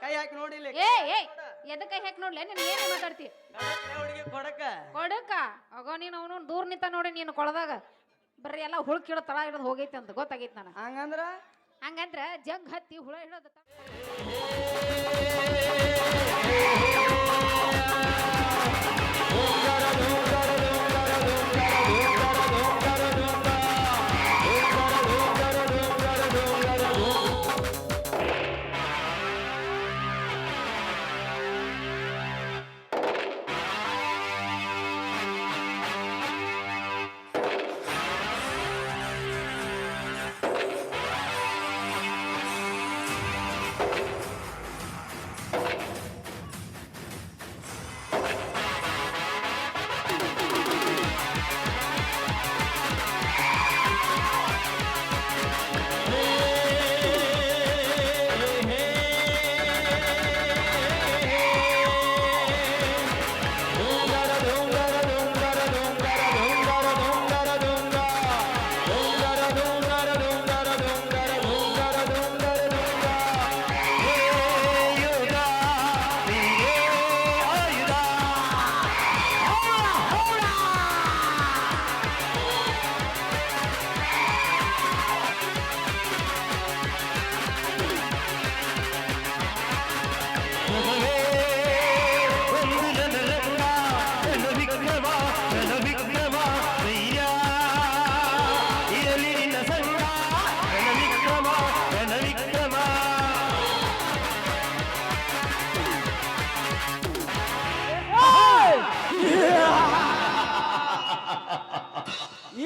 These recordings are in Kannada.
ಕೈ ಹಾಕಿ ನೋಡಿಲ್ಲ ಏ ಏ ಎದ ಕೈ ಹಾಕಿ ನೋಡ್ಲೆ ನೀನು ಏನ್ ಮಾತಾಡ್ತಿ ಹುಡುಗಿ ಕೊಡಕ ಕೊಡಕ ಆಗೋ ನೀನು ಅವನು ದೂರ ನಿಂತ ನೋಡಿ ನೀನು ಕೊಳದಾಗ ಬರ್ರಿ ಎಲ್ಲ ಹುಳ ಕೀಳೋ ತಳ ಹಿಡಿದು ಹೋಗೈತಿ ಅಂತ ಗೊತ್ತಾಗೈತಿ ನನಗೆ ಹಂಗಂದ್ರ ಜಗ್ ಹತ್ತಿ ಹುಳ ಹಿಡೋದ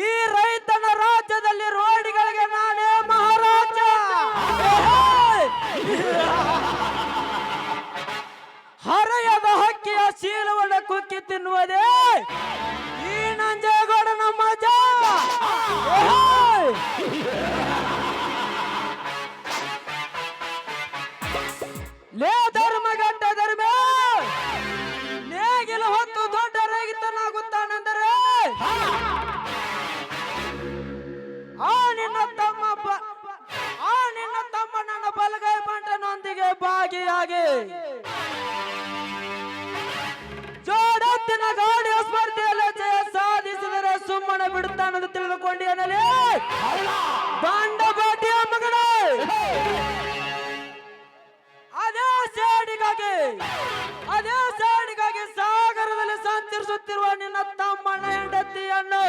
ಈ ರೈತನ ರಾಜ್ಯದಲ್ಲಿ ರೋಡಿಗಳಿಗೆ ನಾನೇ ಮಹಾರಾಜ ಹರೆಯದ ಹಕ್ಕಿಯ ಶೀಲವನ್ನು ಕುಕ್ಕಿ ತಿನ್ನುವುದೇ ಈ ನಂಜೇಗೌಡನ ಮಜಾ ಲೇ ಧರ್ಮಗಂಟ ಧರ್ಮ ನೇಗಿಲು ಹೊತ್ತು ದೊಡ್ಡ ರೈತನಾಗುತ್ತಾನೆಂದರೆ ಆ ನಿನ್ನ ತಮ್ಮ ನನ್ನ ಬಲಗೈ ಬಂಟನೊಂದಿಗೆ ಭಾಗಿಯಾಗಿ ಜೋಡೆತ್ತಿನ ಗಾಡಿಯ ಸ್ಪರ್ಧೆಯಲ್ಲಿ ಜಯ ಸಾಧಿಸಿದರೆ ಸುಮ್ಮನೆ ಬಿಡುತ್ತಾನೆಂದು ತಿಳಿದುಕೊಂಡಿಯನಲ್ಲಿ ಬಂಡ ಬಾಟಿಯ ಮಗನೇ ಅದೇ ಸೇಡಿಗಾಗಿ ಸಾಗರದಲ್ಲಿ ಸಂಚರಿಸುತ್ತಿರುವ ನಿನ್ನ ತಮ್ಮನ ಹೆಂಡತಿಯನ್ನು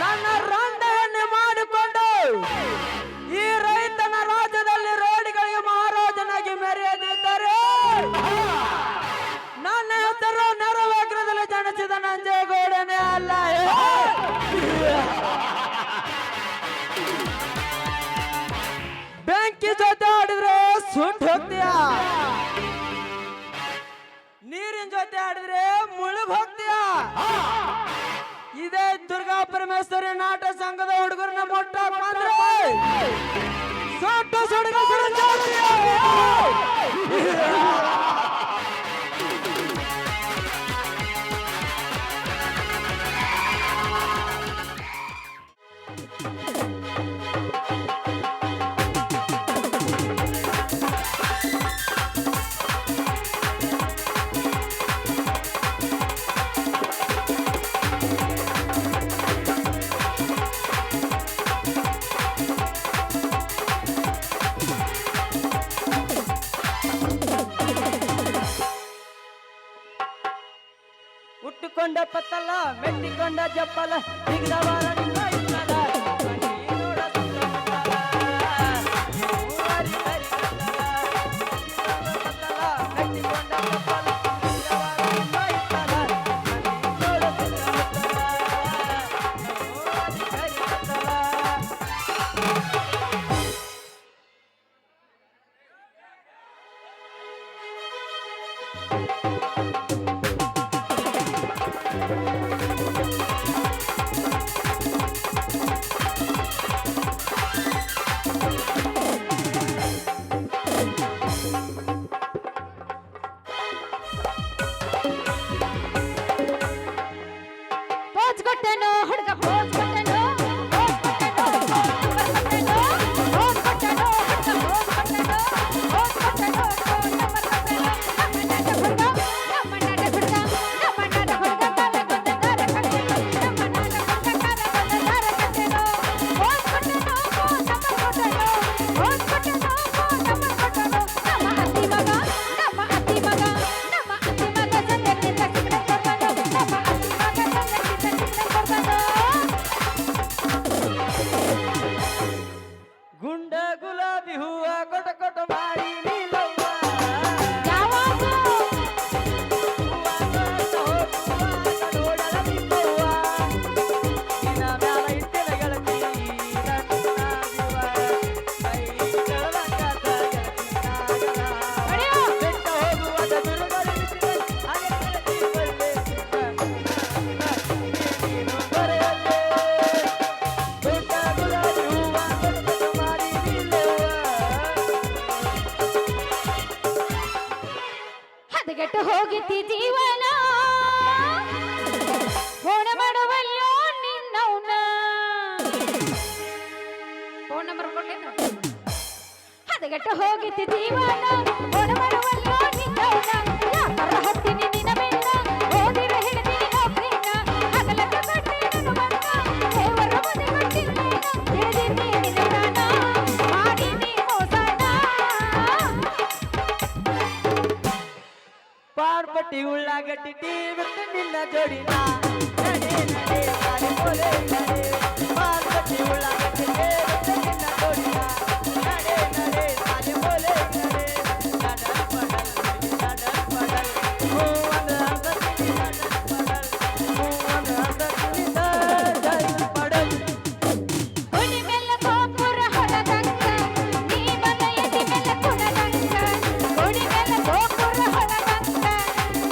ನನ್ನ ರಂಡೆಯನ್ನೇ ಮಾಡಿಕೊಂಡು ಈ ರೈತನ ರಾಜ್ಯದಲ್ಲಿ ರೋಡಿಗಳಿಗೆ ಮಹಾರಾಜನಾಗಿ ಮೆರೆಯದಿದ್ದರೆ ನನ್ನ ಹೆಸರು ನೆರವೇಗ್ರದಲ್ಲಿ ಜನಿಸಿದ ನಂಜೇಗೌಡನೇ ಅಲ್ಲ ಬೆಂಕಿ ಜೊತೆ ಆಡಿದ್ರೆ ಸುಟ್ಟು ಹೋಗ್ತೀಯ ನೀರಿನ ಜೊತೆ ಆಡಿದ್ರೆ ಮುಳುಗ್ ಹೋಗ್ತೀಯ ಇದೇ ದುರ್ಗಾ ಪರಮೇಶ್ವರಿ ನಾಟಕ ಸಂಘದ ಹುಡುಗರನ್ನ ಮೊಟ್ಟ ಬಂದ್ರೆ ಸುಟ್ಟು ಹುಟ್ಟುಕೊಂಡ ಪತ್ತಲ್ಲ ಮೆಟ್ಟಿಕೊಂಡ ಜಪ್ಪಲ ಹಿಗ್ದವರ ಗುಲಾಬಿ ಹೂವ ಕೊಟ ಕೊಟ ಮಾಡಿ ನಿಲ್ಲವ್ವ ಯಾವಾಗ ಹೂವ ಕೊಟ್ಟ ಹೋಗುವಾಗ ನೋಡಲ ನಿಮ್ಮವ್ವ ನಿನ್ನ ಮ್ಯಾಲ ಇಟ್ಟಿನ ಗೆಳತಿ ನನ್ನ ಜೀವ ಕೈ ಕೆಳದಂಗಾತ ಗೆಳತಿ ಅಯ್ಯೋ! ಬೆಟ್ಟ ಹೋಗುವಾಗ ಬಿರುಗಾಳಿ ಬಿಸಿಲೆ ಹಾಗೆ ಗೆಳತಿ ಬರಲೇ ನೀನು ಬರೆಯಲ್ಲೇ ಬೆಟ್ಟ ಗುಲಾಬಿ ಹೂವ ಕೊಟ ಕೊಟ ಮಾಡಿ ನಿಲ್ಲವ್ವ ಹದಗೆಟ್ಟು ಹೋಗಿತಿ ಜೀವನ ಫೋನ್ ಮಾಡುವಲ್ಲೋ ನಿನ್ನವನ ಫೋನ್ ನಂಬರ್ ಕೊಡ್ಲೇನು ಹದಗೆಟ್ಟು ಹೋಗಿತಿ ಜೀವನ ಫೋನ್ ಮಾಡುವಲ್ಲೋ ನಿನ್ನವನ ಯಾಕರ ಹತ್ತೀನಿ ನಿನ್ನ ಬೆನ್ನ ಓದಿರ ಹಿಡಿದಿನಿ ನೌಕರಿನ ಹಗಲಕ್ಕ ಕೊಟ್ಟಿ ನನ್ನ ಬಂದ ದೇವರ ಮನೆ ಕೊಟ್ಟಿದ್ದೇನ ಹಿಡಿದಿನಿ ನಿನ್ನ ಪ್ರಾಣ ಮಾಡಿನಿ ಮೋಸನ ಪಾರ್ಪಟ್ಟಿ ಉಳ್ಳಾಗಡ್ಡಿ ಬಿಟ್ಟು ನಿನ್ನ ಜೋಡಿನ ನಡೆ ನಡೆ ಸಾಲಿ ಬೋಲೆ ನಡೆ ಪಾರ್ಪಟ್ಟಿ ಉಳ್ಳಾಗಡ್ಡಿ ಬಿಟ್ಟು ನಿನ್ನ ಜೋಡಿನ ನಡೆ ನಡೆ ಸಾಲಿ ಬೋಲೆ ನಡೆ ಡಡಲ್ ಪಡಲ್ ಡಡಲ್ ಪಡಲ್ ಒಂದು ಹಂಸತೀನಿ ಡಡಲ್ ಪಡಲ್ ಒಂದು ಹಂಸತೀನಿ ಡಡಲ್ ಪಡಲ್ ಹುಲಿ ಮೇಲೆ ಗೋಪುರ ಹೊಲದಂಗ ನೀ ಬಲ ಎದಿ ಮೇಲೆ ಕುಣದಂಗ ಹುಲಿ ಮೇಲೆ ಗೋಪುರ ಹೊಲದಂಗ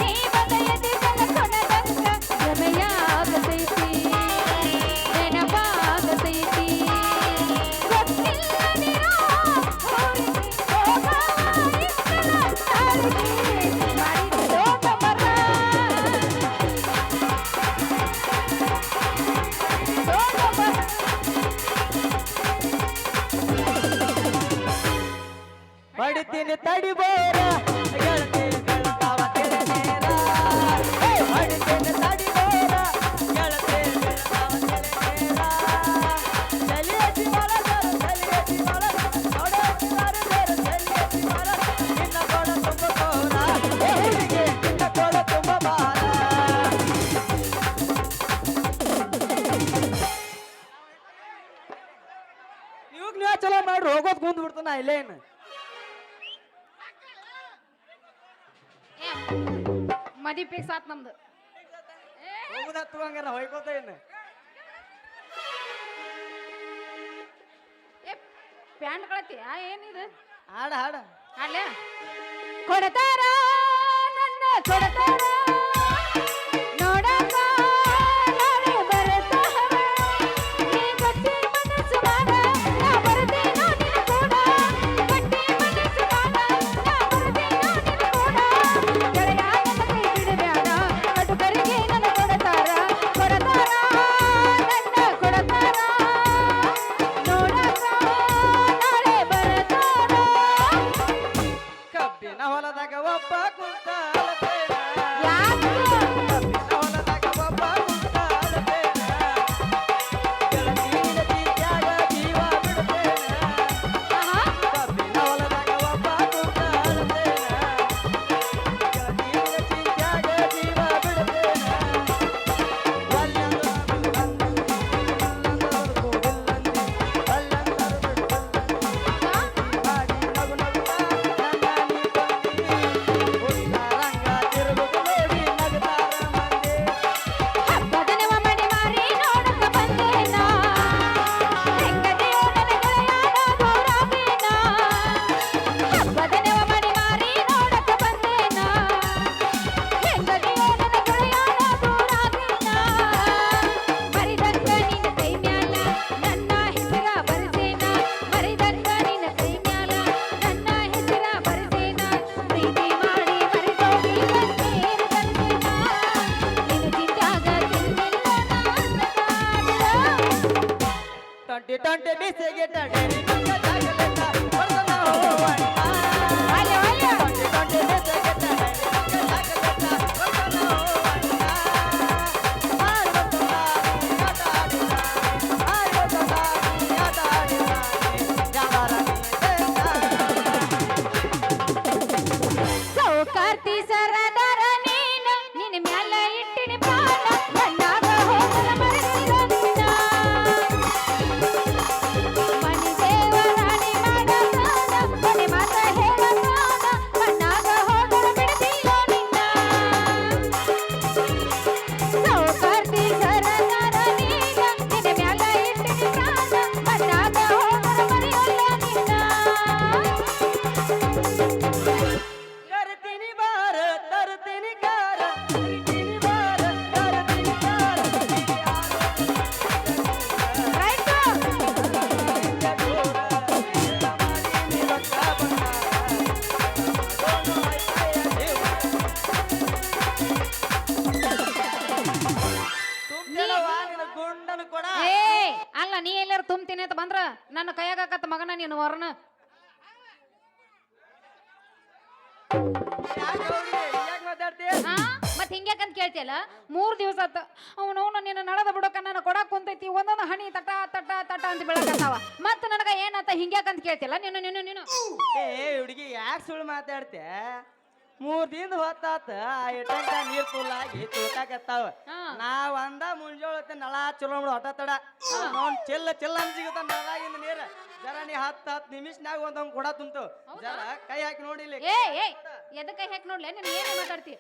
ನೀ ಬಲ ಎದಿ ಮೇಲೆ ಕುಣದಂಗ ರಮೆಯಾಗತೈತಿ ನೆನಪಾಗತೈತಿ ಗೊತ್ತಿಲ್ಲದಿರೋ ಊರಿಗೆ ಹೋಗವಾಯಿಸಲ ತಾಳಿಗೆ ಮಾಡಿದ ಲೋಕ ಬರ ಲೋಕ ಬರ ಹೊಡಿತೀನಿ ತಡಿ ಬೋರ ಗೆಳತಿ ಬೆಳಗಾವ ತೆರೆ ನೇರ ಹೊಡಿತೀನಿ ತಡಿ ಬೋರ ಗೆಳತಿ ಬೆಳಗಾವ ತೆರೆ ನೇರ ಚಲಿಯತಿ ಮಲದರ ಚಲಿಯತಿ ಮಲದರ ನೋಡತಿ ಮರದರ ಚಲಿಯತಿ ಮಲದರ ನಿನ್ನ ಕೊಡ ತುಂಬ ಕೋರ ಹುಡುಗಿ ನಿನ್ನ ಕೊಡ ತುಂಬ ಬಾರ ಇವಾಗ ನೀವು ಚಲೋ ಮಾಡ್ರಿ ಹೋಗೋದ್ ಕುಂದ್ ಬಿಡ್ತಾನ ಇಲ್ಲೇನು ಮದಿ ಫಿಕ್ಸ್ ಆತ್ ನಮ್ದು ಹೋಗುದ ತಗೊಂಗಾರ ಹೊಯ್ಕೋತ ಏನು ಏ ಪ್ಯಾಂಟ್ ಕಳತಿ ಏನಿದು ಹಾಡ ಹಾಡ ಅಲ್ಲೇ ಕೊಡತಾರ ನನ್ನ ಕೊಡತಾರ ನೋಡಕ ನಾಳೆ ಬರ್ತಾರ ನೀ ಗಟ್ಟಿ ಮನಸ್ಸು ಮಾಡ ನಾ ಬರ್ತೀನೋ ನಿನ್ನ ಕೂಡ ಗಟ್ಟಿ ಮನಸ್ಸು ಮಾಡ ನಾ ಬರ್ತೀನೋ ನಿನ್ನ ಕೂಡ ಗೆಳೆಯ ನನ್ನ ಕೈ ಬಿಡಬೇಡ ಕಟುಕರಿಗೆ ನನ್ನ ಕೊಡತಾರ ಕೊಡತಾರ ನನ್ನ ಕೊಡತಾರ ನೋಡಕ ನಾಳೆ ಬರ್ತಾರ ಕಬ್ಬಿನ ಹೊಲದಾಗ ಒಬ್ಬ ಕುಂತ ಅಲಬೇಡ. ಯಾಕ ವರ್ಣ ಯಾಕೆ ಮಾತಾಡ್ತೀಯ ಹಾ ಮತ್ ಹಿಂಗ್ಯಾಕಂತ ಕೇಳ್ತಿಯಲ್ಲ 3 ದಿವಸ ಆತ ಅವನವನು ನಿನ್ನ ನಳದ ಬಿಡಕ ನಾನು ಕೊಡಕ್ ಕುಂತೈತಿ ಒಂದೊಂದು ಹನಿ ತಟ ತಟ ತಟ ಅಂತ ಬೀಳಕತ್ತಾವ ಮತ್ ನನಗ ಏನಾತ ಹಿಂಗ್ಯಾಕಂತ ಕೇಳ್ತಿಯಲ್ಲ ನೀನು ಏ ಹುಡುಗಿ ಯಾಕೆ ಸುಳ್ಳು ಮಾತಾಡ್ತೆ 3 ದಿನದ ಹೊತ್ತಾತ ಆ ಇಟ್ಟಂಕ ನೀರ್ ಫುಲ್ಲಾಗಿ ತುಳ್ಕಾಕತ್ತಾವ ಹಾ. ನಾವ್ ಅಂದ ಮುಂಜಾನೆ ನಳ ಚಲೋ ಮಾಡು ಹೊಟ್ಟ ತಡ ಅವ್ನ್ ಚೆಲ್ಲ ಚೆಲ್ಲ ಅನ್ಸಿಗತ್ತ ನಳಾಗಿಂದ ನೀರ ಜರ ನೀ 10 ನಿಮಿಷನಾಗ ಒಂದೊಂದ್ ಕೊಡ ತುಂಬ್ತು ಜರ ಕೈ ಹಾಕಿ ನೋಡಿಲಿ ಏ ಎದಕ್ಕ ಹಾಕಿ ನೋಡ್ಲೆ ನೀನು ಏನು ಮಾತಾಡ್ತಿ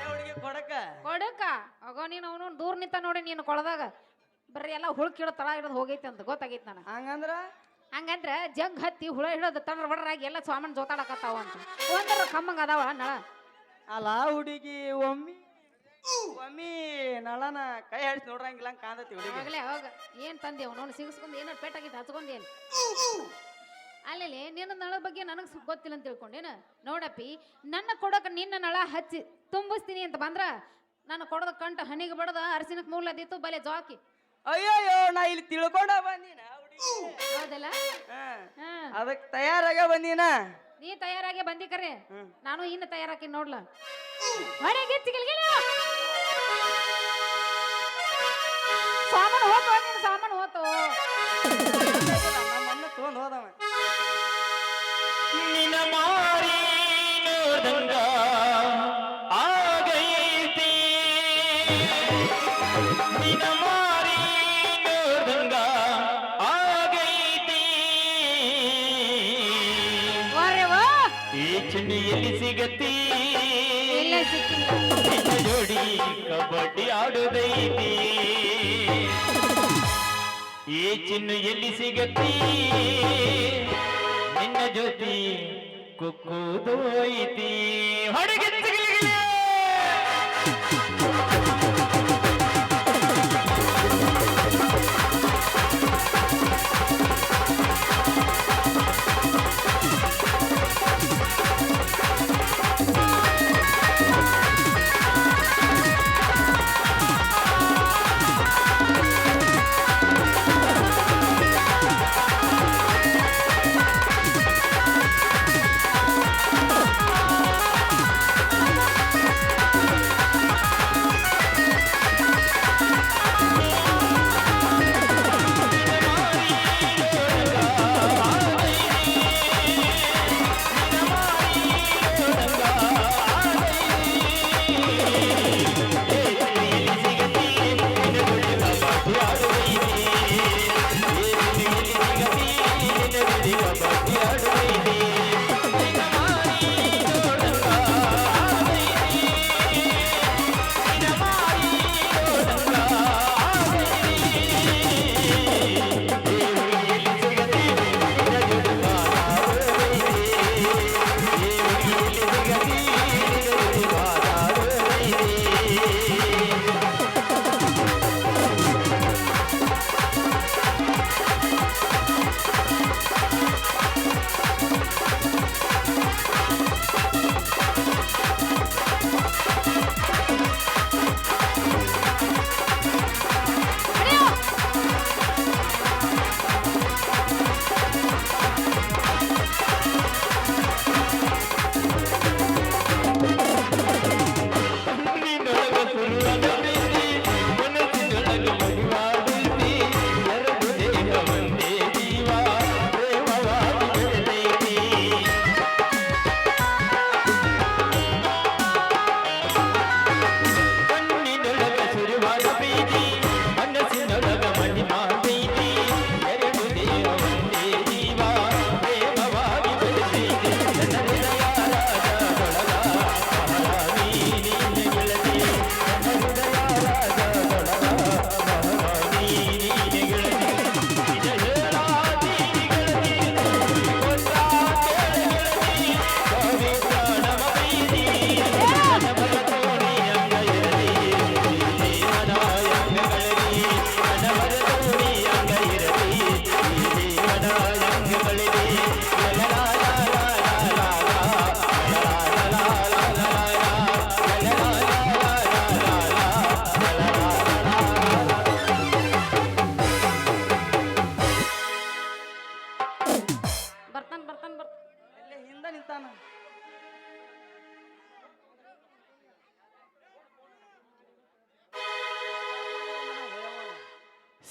ಹುಡುಗಿ ಕೊಡಕ ಕೊಡಕ ಅಗೋ ನೀನು ಅವನು ದೂರ ನಿಂತ ನೋಡಿ ನೀನು ಕೊಳದಾಗ ಬರ್ರಿ ಎಲ್ಲ ಹುಳುಕಿಡೋ ತಳ ಇಡೋದು ಹೋಗೈತಿ ಅಂತ ಗೊತ್ತಾಗೈತಿ ನನಗೆ ಹಂಗಂದ್ರ ಹಂಗಂದ್ರ ಜಗ್ ಹತ್ತಿ ಹುಳ ಹಿಡೋದು ತಡ್ರ ಬಡ್ರಾಗಿ ಎಲ್ಲ ಸ್ವಾಮನ್ ಜೋತಾಡಕತ್ತಾವ ಅಂತ ಒಂದರ ಕಮ್ಮಂಗ ಅದಾವ ನಳ ಅಲ್ಲ ಹುಡುಗಿ ಒಮ್ಮಿ ನಳನ ಕೈ ಹಾಡಿಸಿ ನೋಡ್ರಂಗಿಲ್ಲ ಹಂಗ ಕಾಂದತಿ ಹುಡುಗಿ ಹೋಗ್ಲೇ ಹೋಗ ಏನ್ ತಂದೆ ಅವನು ಸಿಗಿಸ್ಕೊಂಡು ಏನಾರು ಪೇಟಾಗಿದ್ದು ಹಚ್ಕೊಂಡಿ ಏನು ಅಲ್ಲೇ ನಿನ್ನ ನಳ ಬಗ್ಗೆ ನನಗೆ ಗೊತ್ತಿಲ್ಲ ಅಂತ ತಿಳ್ಕೊಂಡೇನ ನೋಡಪ್ಪಿ ನನ್ನ ಕೊಡಕ ನಿನ್ನ ನಳ ಹಚ್ಚಿ ತುಂಬಿಸ್ತೀನಿ ಅಂತ ಬಂದ್ರ ನಾನು ಕೊಡದ ಕಂಟ ಹನಿಗೆ ಬಡದ ಅರಸಿನಕ್ ಮೂಲದಿತ್ತು ಬಲೆ ಜೋಕಿ ಅಯ್ಯಯ್ಯೋ ನಾ ಇಲ್ಲಿ ತಿಳ್ಕೊಂಡ ಬಂದಿನ ಹೌದಲ್ಲ ಹಾ ಅದಕ್ಕೆ ತಯಾರಾಗ ಬಂದಿನ ನೀ ತಯಾರಾಗಿ ಬಂದಿ ಕರೆ ನಾನು ಇನ್ನು ತಯಾರಾಕಿ ನೋಡ್ಲ ಹೊರಗೆ ಸಾಮಾನು ಹೋತೋ ನೀನು ಸಾಮಾನು ಹೋತೋ ನಮ್ಮನ್ನ ತಗೊಂಡ್ ಹೋದವ ನಿನ ಮಾರಿ ನೋದಂಗ ಆಗೈತಿ ನಿನ ಮಾರಿ ನೋದಂಗ ಆಗೈತಿ ವಾರೆ ವಾ ಈ ಚಿನ್ನಿಯಲ್ಲಿ ಸಿಗತಿ ಎಲ್ಲ ಸಿಕ್ಕಿಲ್ಲ ನಿನ್ನ ಜೋಡಿ ಕಬಡ್ಡಿ ಆಡುದೈತಿ ಈ ಚಿನ್ನು ಎಲ್ಲಿ ಸಿಗತಿ ನಿನ್ನ ಜೊತೆ ಕುಕ್ಕುದೋಯ್ತಿ ಹೊರಗೆ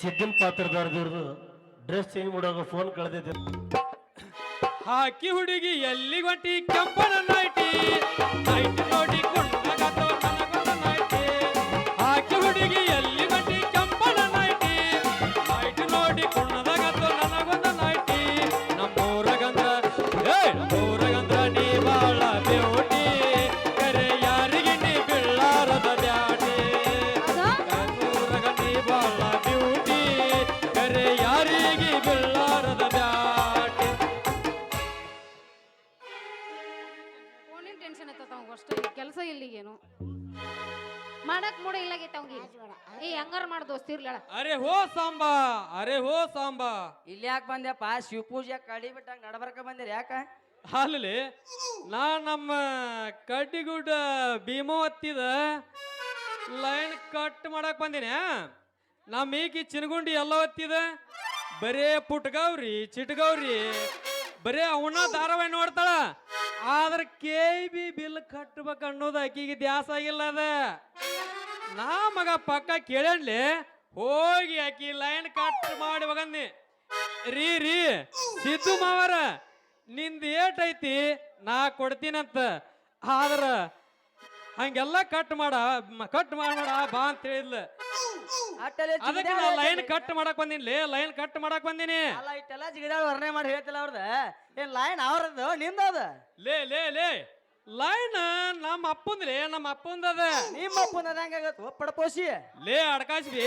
ಸಿದ್ದಿನ ಪಾತ್ರಧಾರದವ್ರದ್ದು ಡ್ರೆಸ್ ಚೇಂಜ್ ಮಾಡೋವಾಗ ಫೋನ್ ಕಳೆದಿದ್ದೆ. ಹಾಕಿ ಹುಡುಗಿ ಎಲ್ಲಿ ಹೊಂಟಿ ಕೆಂಪನ ನೈಟಿ ನೈಟಿ ನೋಡಿ ಕೊಂಡಾಗತ್ತೋ ನನಗೊಂದು ನೈಟಿ. ಹಾಕಿ ಹುಡುಗಿ ಎಲ್ಲಿ ಹೊಂಟಿ ಕೆಂಪನ ನೈಟಿ ನೈಟಿ ನೋಡಿ ಕೊಂಡಾಗತ್ತೋ ನನಗೊಂದು ನೈಟಿ. ನಮ್ಮೂರಗಂದ್ರ ನಮ್ಮೂರಗಂದ್ರ ನೀ ಬಾಳ ಬ್ಯೂಟಿ ಕರೆ ಯಾರಿಗೆ ನೀ ಬೀಳಾರದ ಬ್ಯಾಟಿ. ನಮ್ಮೂರಗ ನೀ ಬಾಳ ಬ್ಯೂಟಿ ಕರೆ ಯಾರಿಗೆ ಬೀಳಾರದ ಬ್ಯಾಟಿ. ಫೋನಿನ ಟೆನ್ಷನ್ ಐತದ ಅವಂಗ ಅಷ್ಟೇ ಕೆಲಸ ಇಲ್ಲಿಗೇನು ಮಾಡಕ್ ಮೂಡ ಇಲ್ಲಾಗೈತೆ ಅವಂಗಿ. ಏ ಹಂಗಾರ ಮಾಡ ದೋಸ್ತ ಇರ್ಲಾಳ. ಅರೆ ಹೋ ಸಾಂಬಾ ಅರೆ ಹೋ ಸಾಂಬಾ. ಇಲ್ಲಿ ಯಾಕೆ ಬಂದ್ಯಪ್ಪ? ಶಿವ ಪೂಜೆ ಕಡಿ ಬಿಟ್ಟಂಗ ನಡಬರ್ಕ ಬಂದಿರಿ ಯಾಕ? ಅಲ್ಲಿ ನಾ ನಮ್ಮ ಕಡ್ಡಿಗುಡ್ಡ ಭೀಮಾವತ್ತಿದ ಲೈನ್ ಕಟ್ ಮಾಡಕ್ ಬಂದಿನಿ. ನಮ್ಮ ಈಕಿ ಚಿನಗುಂಡಿ ಎಲ್ಲ ಒತ್ತಿದ ಬರೇ ಪುಟ್ಗವ್ರಿ ಚಿಟ್ಗವ್ರಿ ಬರೇ ಅವನ ಧಾರಾವಾಹಿ ನೋಡ್ತಾಳ. ಆದ್ರ KB ಬಿಲ್ ಕಟ್ಬೇಕು ಅನ್ನೋದು ಆಕಿಗೆ ದ್ಯಾಸ ಆಗಿಲ್ಲ ಅದ. ನಾ ಮಗ ಪಕ್ಕ ಕೇಳನ್ಲಿ ಹೋಗಿ ಆಕಿ ಲೈನ್ ಕಟ್ ಮಾಡಿ ಹೋಗಂದಿ. ರೀ ಸಿದ್ದು ಮಾವರ ನಿಂದ ಏಟ್ ಐತಿ ನಾ ಕೊಡ್ತೀನಂತ. ಆದ್ರ ಹಂಗೆಲ್ಲ ಕಟ್ ಮಾಡ ಬಾ ಅಂತ ಹೇಳಿದ್ಲ. ಅಟ್ಟಲೆ ಅದಕ್ಕೆ ನಾ ಲೈನ್ ಕಟ್ ಮಾಡಕ್ ಬಂದಿನಿ. ಲೈನ್ ಕಟ್ ಮಾಡಕ್ ಬಂದಿನಿ. ಅಲ್ಲ ಇಟ್ಟೆಲ್ಲ ಜಿಗಿದಾಳ ವರ್ಣೆ ಮಾಡಿ ಹೇಳ್ತಿಲ್ಲ ಅವ್ರದ. ಏನ್ ಲೈನ್ ಅವ್ರದ್ದು ನಿಂದದ? ಲೇ ಲೈನ್ ನಮ್ಮ ಅಪ್ಪಂದ್ರಿ ನಮ್ಮ ಅಪ್ಪಂದದ. ನಿಮ್ಮ ಅಪ್ಪನ ಹೆಂಗಾಗತ್ತ ಪಡಪೋಸಿ? ಲೇ ಅಡ್ಕಾಸ್ಬಿ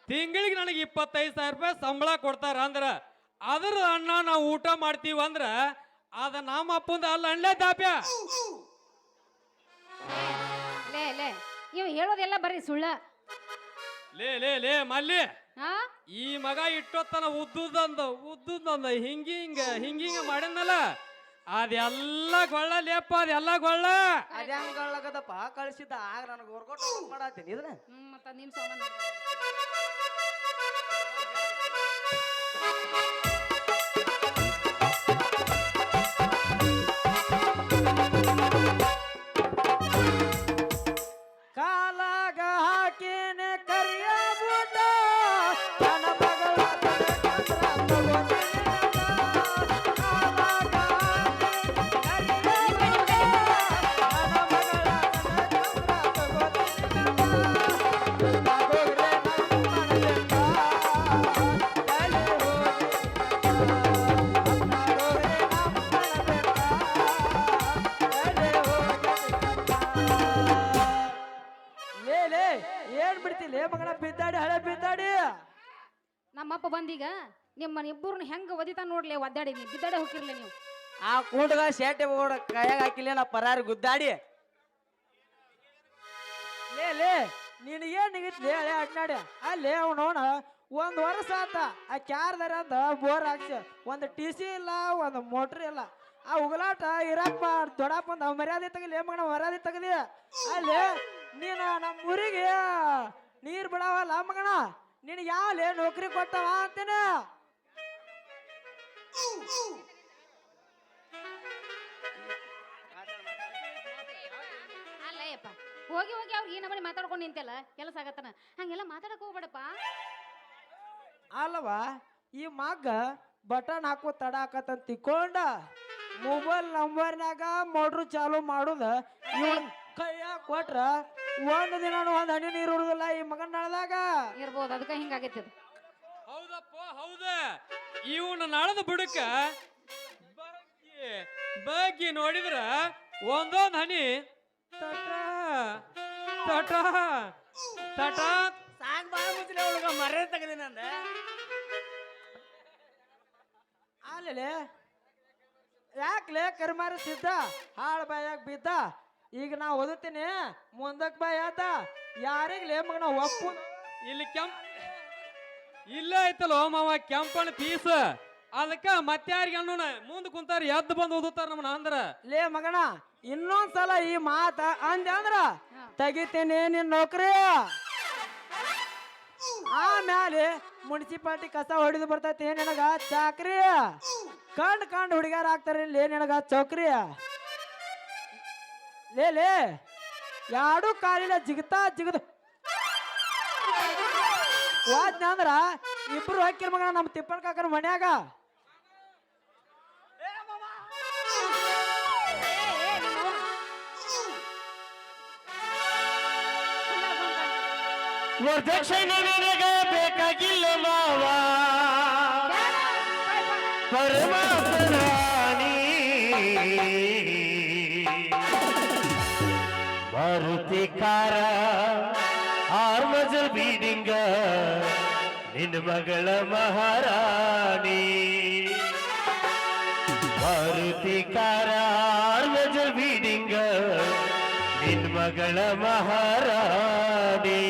ತಿಂಗಳಿಗೆ ನನಗೆ 25,000 ರೂಪಾಯಿ ಸಂಬಳ ಕೊಡ್ತಾರ ಅಂದ್ರ ಅದ್ರ ಅನ್ನ ನಾವು ಊಟ ಮಾಡ್ತೀವಿ ಅಂದ್ರ ಅದ ನಮ್ಮ ಅಪ್ಪಂದ ಅಲ್ಲ ಅಣ್ಣ ದಾಪ್ಯ. ಲೇ ಇವ್ ಹೇಳೋದೆಲ್ಲ ಬರೀ ಸುಳ್ಳ. ಲೇ ಮಲ್ಲಿ ಹಾ ಈ ಮಗ ಇಟ್ಟೊತ್ತನ ಉದ್ದುದಂದ ಹಿಂಗಿಂಗ ಮಾಡಿದ್ನಲ್ಲ ಅದೆಲ್ಲ ಗೊಳ್ಳ ಲೇಪ ಅದೆಲ್ಲ ಗೊಳ್ಳ. ಅದ್ಯಾಂಗದಪ್ಪ ಕಳಿಸಿದ್ದ ಆಗ ನನಗೆ ವರ್ಕೌಟ್ ಮಾಡತ್ತೀನಿ ಇದನ್ನ. ಮತ್ತ ನಿಮ್ ಸಂಬಂಧ ಕಾಲಾಗ ಹಾಕಿನ ಕರಿಯ ಬೂಟ ನನ್ನ ಮಗಳ ಏನ್ ಬಿಡ್ತಿಲ್ಲ ಮಗನ ಬಿದ್ದಾಡಿ ಹಳೆ ಬಿದ್ದಾಡಿ. ನಮ್ಮಪ್ಪ ಬಂದೀಗ ನಿಮ್ಮನ್ನ ಇಬ್ಬರನ್ನ ಹೆಂಗ ಒದಿತಾ ನೋಡ್ಲಿ ಒದ್ದಾಡಿ ನೀ ಬಿದ್ದಾಡೆ ಹೋಗಿರ್ಲಿ ನೀವು. ಆ ಕೂಟಗ ಶೇಟೆ ಹೋಗೋಡ ಕೈಯಾಗ ಹಾಕಿಲ್ಲ ನಾ ಪರಾರಿ ಗುದ್ದಾಡಿ. ಲೇ ನೀನು ಏನ್ ನಿಗಿತ್ಲಿ ಹಳೆ ಅಡ್ನಾಡಿ ಅಲ್ಲಿ ಅವನೋಣ 1 ವರ್ಷ ಆತ ಆ ಕ್ಯಾರ್ದಾರ ಅಂತ ಬೋರ್ ಹಾಕ್ಸಿ ಒಂದು TC ಇಲ್ಲ ಒಂದು ಮೋಟ್ರ್ ಇಲ್ಲ. ಆ ಉಗಲಾಟ ಇರಪ್ಪ ದೊಡ್ಡಪ್ಪ ಅಂದ ಮರ್ಯಾದೆ ತೆಗಲಿ ಮಗನ ಮರ್ಯಾದೆ ತೆಗದಿ. ಅಲ್ಲಿ ನೀನು ನಮ್ಮ ಊರಿಗೆ ನೀರ್ ಬಿಡವಲ್ಲ ಮಗನ ನೀನು ಯಾವಲೇ ನೌಕರಿ ಕೊಟ್ಟವ ಅಂತೇನೆ. ಅಲ್ಲಯ್ಯಪ್ಪ ಹೋಗಿ ಅವ್ರಿಗೆ ಈ ನಮ್ಮನೆ ಮಾತಾಡ್ಕೊಂಡು ನಿಂತೆಲ್ಲ ಕೆಲಸ ಆಗತ್ತನ ಹಂಗೆಲ್ಲ ಮಾತಾಡಕ್ ಹೋಗ್ಬೇಡಪ್ಪ. ಅಲ್ವಾ ಈ ಮಗ್ಗ ಬಟನ್ ಹಾಕೋ ತಡ ಹಾಕತ್ತಂತ ತಿಕ್ಕೊಂಡ ಮೊಬೈಲ್ ನಂಬರ್ನಾಗ ಮೋಟ್ರು ಚಾಲು ಮಾಡುದ ಇವನ್ ಕೈಯಾಗ ಕೊಟ್ರ ಒಂದ್ ದಿನ ಒಂದ್ ಹನಿ ನೀರು ಉಡುದಿಲ್ಲ ಈ ಮಗನ್ ನಳದಾಗ. ಇರ್ಬೋದು ಅದಕ್ಕೆ ಹಿಂಗಾಗೈತಿ ಅದು. ಹೌದಪ್ಪ ಹೌದ ಇವನು ನಾಳದ ಬುಡಕ ಬಗ್ಗೆ ನೋಡಿದ್ರ ಒಂದೊಂದ್ ಹನಿ ತಟ ತಟ ತಟ ಸಾಂಗ್ ಬಾಳ ಮುಂಚೆ ಅವಳಿಗ ಮರ್ಯಾದೆ ತೆಗದಿ ನಂದ. ಆಲೆ ಯಾಕ್ಲೆ ಕರ್ಮಾರ ಸಿದ್ಧ ಹಾಳು ಬಾಯಾಗ ಬಿದ್ದ. ಈಗ ನಾ ಓದುತ್ತೀನಿ ಮುಂದಕ್ ಬಾಯ್ ಆತ ಯಾರಿಗ್ಲೇ ಮಗನ ಒಪ್ಪು. ಇಲ್ಲಿ ಇಲ್ಲ ಐತಲ್ಲ ಮಾವ ಕೆಂಪನ ಪೀಸ್ ಅದಕ್ಕ ಮತ್ತಾರಿಗೆ ಅನ್ನೋಣ ಮುಂದ್ ಕುಂತಾರ ಎದ್ದು ಬಂದು ಓದುತ್ತಾರ ನಮ್ಮನ ಅಂದ್ರ. ಲೇ ಮಗನ ಇನ್ನೊಂದ್ಸಲ ಈ ಮಾತ ಅಂದೆ ಅಂದ್ರ ತೆಗಿತೀನಿ ನಿನ್ ನೌಕರಿ. ಆಮ್ಯಾಲೆ ಮುನ್ಸಿಪಾಲ್ಟಿ ಕಸ ಹೊಡಿದು ಬರ್ತೈತಿ ನಿನಗ ಚಾಕ್ರಿ. ಕಂಡ್ ಹುಡುಗ್ಯಾರ ಆಗ್ತಾರ ಇಲ್ಲಿ ನಿನಗ ಚೌಕ್ರಿ. ಲೇ ಎರಡು ಕಾಲಿನ ಜಿಗತಾ ಜಿಗದು ವಾದ್ನ ಅಂದ್ರ ಇಬ್ರು ಹಾಕಿರ್ ಮಗನ ನಮ್ಮ ತಿಪ್ಪಲ್ ಕಾಕನ ಮನ್ಯಾಗ ವರದಕ್ಷಿಣೆ ನಿನಗ ಬೇಕಾಗಿಲ್ಲ ಮಾವ ಪರಮಾತ್ಮರಾಣಿ ಮಾರುತಿ ಕಾರ ಆರ್ಮಜಲ್ ಬೀಡಿಂಗ ನಿನ್ನ ಮಗಳ ಮಹಾರಾಣಿ ಮಾರುತಿ ಕಾರ ಆರ್ಮಜಲ್ ಬೀಡಿಂಗ ನಿನ್ನ ಮಗಳ ಮಹಾರಾಣಿ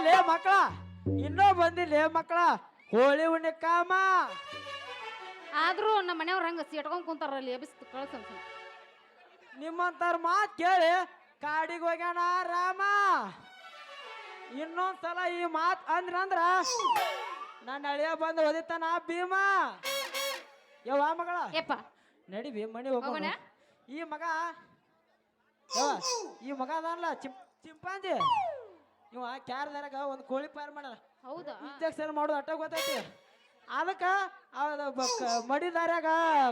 ಲೇ ಮಕ್ಕಳ ಇನ್ನೂ ಬಂದಿಲ್ಲ ಮಕ್ಕಳ ಹೋಳಿ ಉಣ್ಣೆ ಕಾಮ ಆದ್ರೂ ನಮ್ಮ ಮನೆಯವ್ರ ಹಂಗ ಸಿಟ್ಕೊಂಡ್ ಕುಂತಾರಲ್ಲಿ ಎಬ್ಬಿಸ್ತು ಕಳ್ಸ ನಿಮ್ಮಂತಾರ ಮಾತ್ ಕೇಳಿ ಕಾಡಿಗೆ ಹೋಗ್ಯಾನ ರಾಮ ಇನ್ನೊಂದ್ಸಲ ಈ ಮಾತ್ ಅಂದ್ರ ನನ್ನ ಅಳಿಯ ಬಂದು ಓದಿತಾನ ಭೀಮ ಯವ್ವ ಮಗಳ ಯಪ್ಪ ನಡಿ ಮನಿ ಹೋಗೋಣ ಹೋಗೋಣ? ಈ ಮಗ ಯವ್ವ, ಈ ಮಗ ಅದಲ್ಲ ಚಿಂಪಾಂಜಿ ಇವ ಕ್ಯಾರದಾಗ ಒಂದು ಕೋಳಿ ಪಾರ್ ಮಾಡಲ್ಲ ಹೌದಾ ಇಂಜೆಕ್ಷನ್ ಮಾಡೋದು ಅಟ್ಟ ಗೊತ್ತೈತಿ ಅದಕ್ಕ ಮಡಿ ದಾರ್ಯಾಗ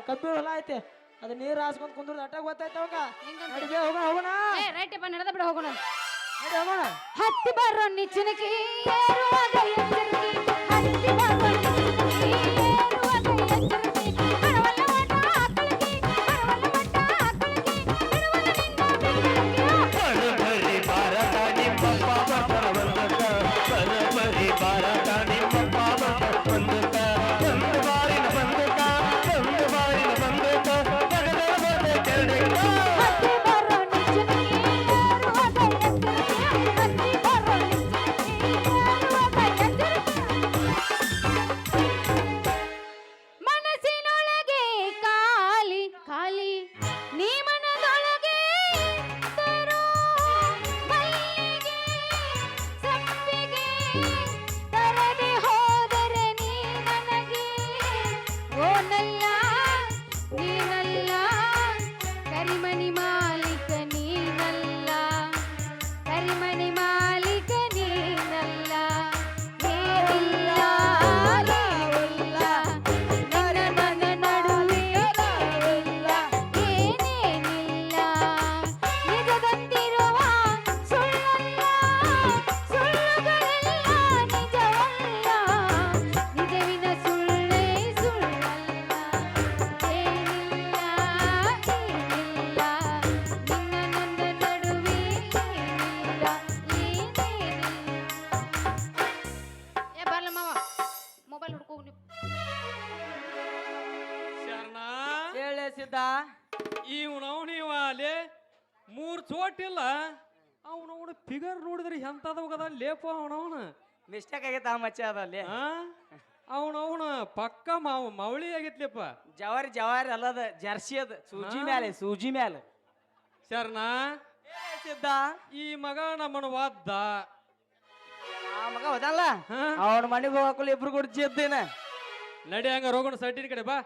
ಕಬ್ಬಿ ಹೊಲ ಐತಿ ಅದು ನೀರು ಹಾಸ್ಕೊಂಡ್ ಕುಂದ್ರದು ಅಟ್ಟ ಗೊತ್ತೈತಿ ಅವಾಗ ಹೆಂಗಂತ? ನಡಿ ಹೋಗೋಣ ಹೋಗೋಣ ಏ ರೈಟ್ ಯಪ್ಪ ನಡೆದ ಬಿಡ ಹೋಗೋಣ ನಡಿ ಹೋಗೋಣ ಹತ್ತಿ ಬರೋ ನಿಚ್ಚನಕ್ಕೆ ಏರುವಾಗ ಎಚ್ಚರಿಕೆ ಹತ್ತಿ ಬರೋ ನಿಚ್ಚನಕ್ಕೆ ಏರುವಾಗ ಎಚ್ಚರಿಕೆ ಬರವಲ್ಲ ಮಠ ಆಕಳಿಗೆ ಬರವಲ್ಲ ಮಠ ಆಕಳಿಗೆ ಬಿಡುವಲ್ಲ ನಿನ್ನ ಬರಬರಿ ಭಾರತ ನಿಮ್ಮ ಪಾಪ ಬರವಂದಕ ಬರಬರಿ ಭಾರತ ನಿಮ್ಮ ಪಾಪ ಬರವಂದಕ ಒಂದು ಬಾರಿನ ಬಂದಕ ಒಂದು ಬಾರಿನ ಬಂದಕ ಬಗದ ಬಗದ ಕೆರಡೆಕ ಹತ್ತಿ ಬರೋ ನಿಚ್ಚನಕ್ಕೆ ಏರುವಾಗ ಎಚ್ಚರಿಕೆ ಹತ್ತಿ ಬರೋ ನಿಚ್ಚನಕ್ಕೆ ಏರುವಾಗ ಎಚ್ಚರಿಕೆ ಇವನವನಿವ ಅಲ್ಲೇ 3 ಚೋಟಿಲ್ಲ ಅವನವನ ಫಿಗರ್ ನೋಡಿದ್ರೆ ಎಂತದ ಹೋಗದ ಲೇಪ ಅವನವನ ಮಿಸ್ಟೇಕ್ ಆಗೈತ ಆ ಮಚ್ಚ ಅದ ಅಲ್ಲಿ ಅವನವನ ಪಕ್ಕ ಮವಳಿ ಆಗೈತ್ಲಿಪ್ಪ. ಜವಾರಿ ಅಲ್ಲದ ಜರ್ಸಿ ಅದ ಸೂಜಿ ಮ್ಯಾಲೆ ಶರ್ನಾ ಸಿದ್ಧ ಈ ಮಗ ನಮ್ಮನ ವಾದ್ದ ಆ ಮಗ ಹೋದಲ್ಲ ಅವನ ಮನೆಗೆ ಹೋಗಕ್ಕೂ ಇಬ್ರು ಕೂಡ ಜಿದ್ದೇನ ನಡಿ ಹಂಗ ರೋಗಣ ಸೈಟಿನ ಕಡೆ ಬಾ.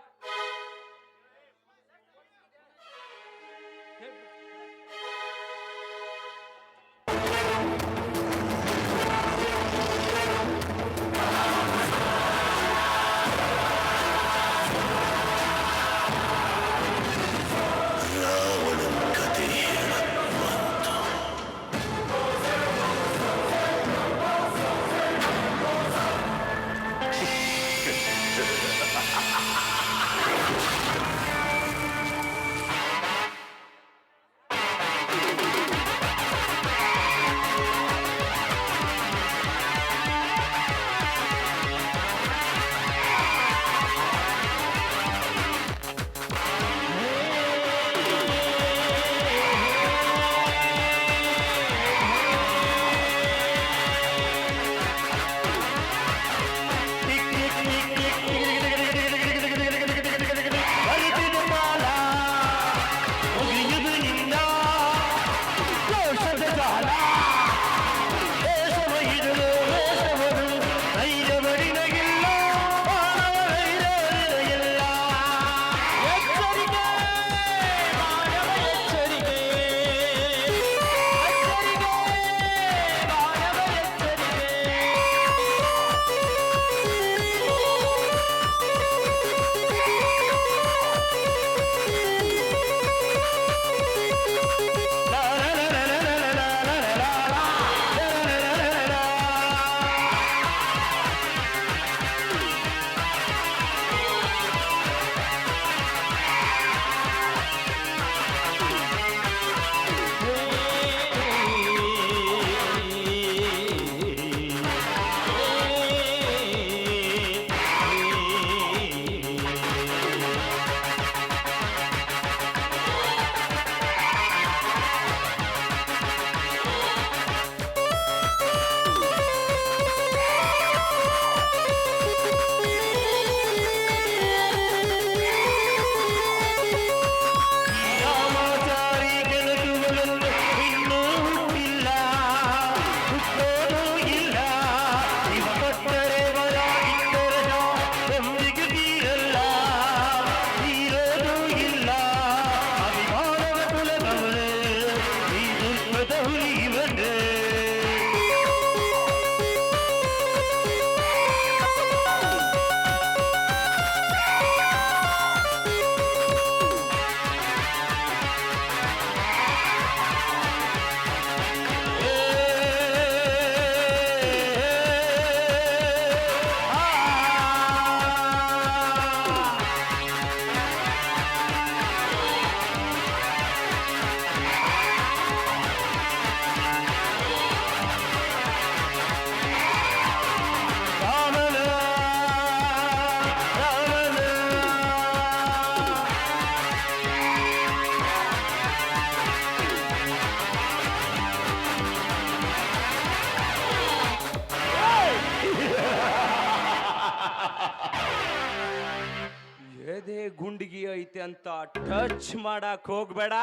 ಎದೆ ಗುಂಡಿಗೆ ಐತೆ ಅಂತ ಟಚ್ ಮಾಡಕ್ ಹೋಗ್ಬೇಡ.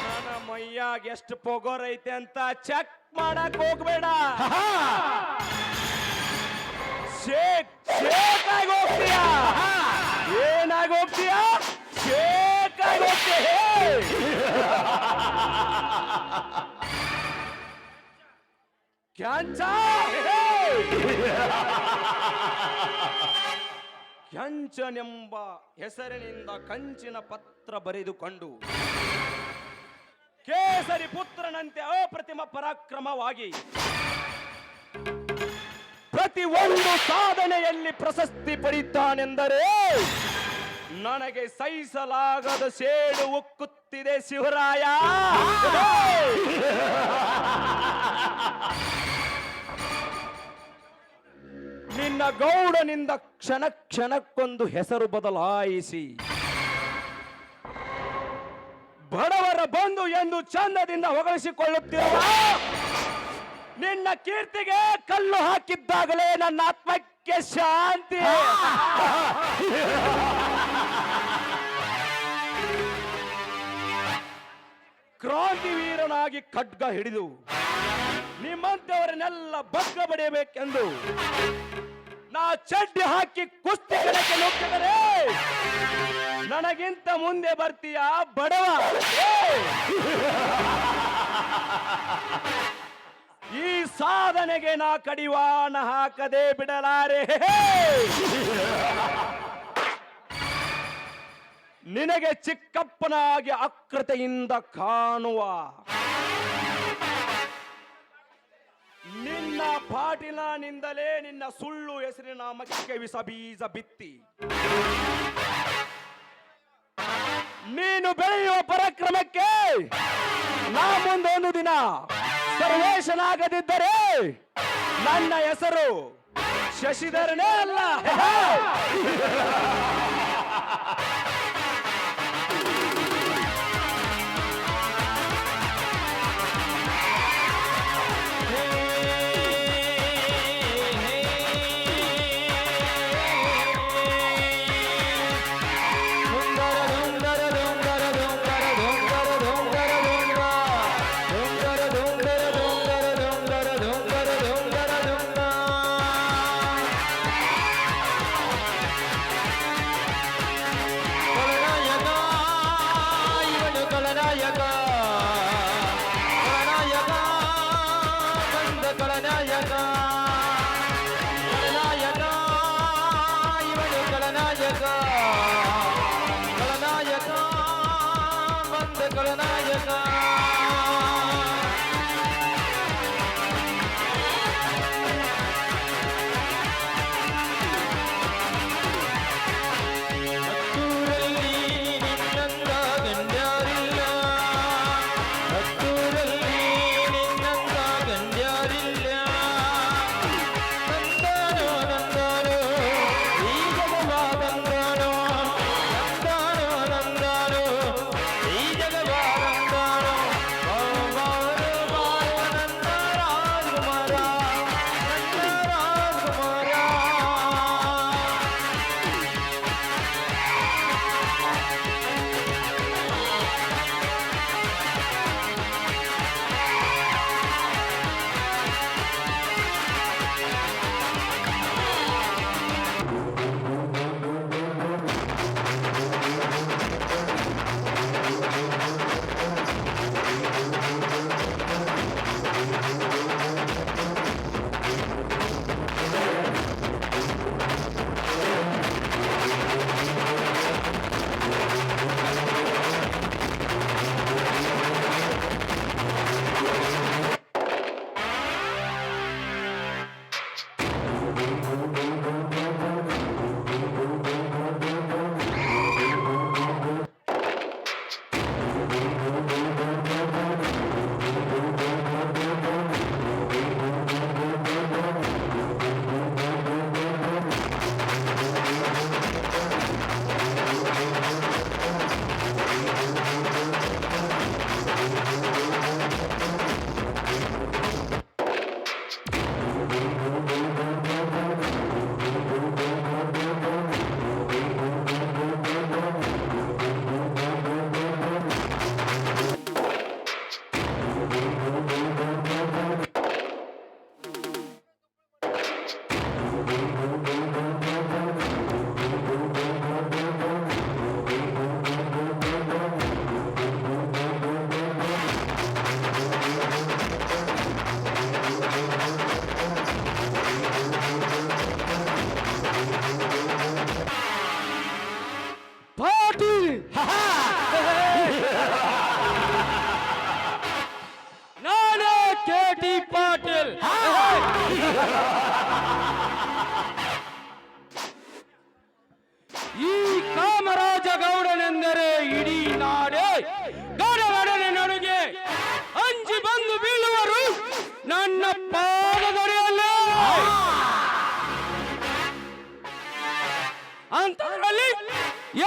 ನನ್ನ ಮೈಯಾಗ ಎಷ್ಟು ಪೊಗೋರ್ ಐತೆ ಅಂತ ಚೆಕ್ ಮಾಡಕ್ ಹೋಗ್ಬೇಡ. ಶೇಕ್ ಶೇಕ್ ಆಗಿ ಹೋಗ್ತೀಯ. ಏನಾಗಿ ಹೋಗ್ತೀಯ? ಶೇಕ್ ಆಗಿ ಹೋಗ್ತೀಯ. ಕ್ಯಾಂಚನೆಂಬ ಹೆಸರಿನಿಂದ ಕಂಚಿನ ಪತ್ರ ಬರೆದುಕೊಂಡು ಕೇಸರಿ ಪುತ್ರನಂತೆ ಅಪ್ರತಿಮ ಪರಾಕ್ರಮವಾಗಿ ಪ್ರತಿ ಒಂದು ಸಾಧನೆಯಲ್ಲಿ ಪ್ರಶಸ್ತಿ ಪಡೆಯುತ್ತಾನೆಂದರೆ ನನಗೆ ಸಹಿಸಲಾಗದ ಸೇಡು ಉಕ್ಕುತ್ತಿದೆ ಶಿವರಾಯ. ನಿನ್ನ ಗೌಡನಿಂದ ಕ್ಷಣ ಕ್ಷಣಕ್ಕೊಂದು ಹೆಸರು ಬದಲಾಯಿಸಿ ಬಡವರ ಬಂಧು ಎಂದು ಚಂದದಿಂದ ಹೊಗಳಿಸಿಕೊಳ್ಳುತ್ತಿರುವ ನಿನ್ನ ಕೀರ್ತಿಗೆ ಕಲ್ಲು ಹಾಕಿದ್ದಾಗಲೇ ನನ್ನ ಆತ್ಮಕ್ಕೆ ಶಾಂತಿ. ಕ್ರಾಂತಿವೀರನಾಗಿ ಖಡ್ಗ ಹಿಡಿದು ನಿಮ್ಮಂತವರನ್ನೆಲ್ಲ ಬಗ್ಗ ಬಡಿಯಬೇಕೆಂದು ನಾ ಚಡ್ಡಿ ಹಾಕಿ ಕುಸ್ತಿ ಕಣಕ್ಕೆ ನುಗ್ಗಿದರೆ ನನಗಿಂತ ಮುಂದೆ ಬರ್ತೀಯ ಬಡವ. ಈ ಸಾಧನೆಗೆ ನಾ ಕಡಿವಾಣ ಹಾಕದೆ ಬಿಡಲಾರೆ. ನಿನಗೆ ಚಿಕ್ಕಪ್ಪನಾಗಿ ಅಕ್ರತೆಯಿಂದ ಕಾಣುವ ನಿನ್ನ ಪಾಟೀಲನಿಂದಲೇ ನಿನ್ನ ಸುಳ್ಳು ಹೆಸರಿನ ಮಕ್ಕೆ ವಿಷ ಬೀಜ ಬಿತ್ತಿ ನೀನು ಬೆಳೆಯುವ ಪರಾಕ್ರಮಕ್ಕೆ ನಾ ಮುಂದೊಂದು ದಿನ ಸರ್ವೇಶನಾಗದಿದ್ದರೆ ನನ್ನ ಹೆಸರು ಶಶಿಧರನೇ ಅಲ್ಲ. ಈ ಜಗವಾರ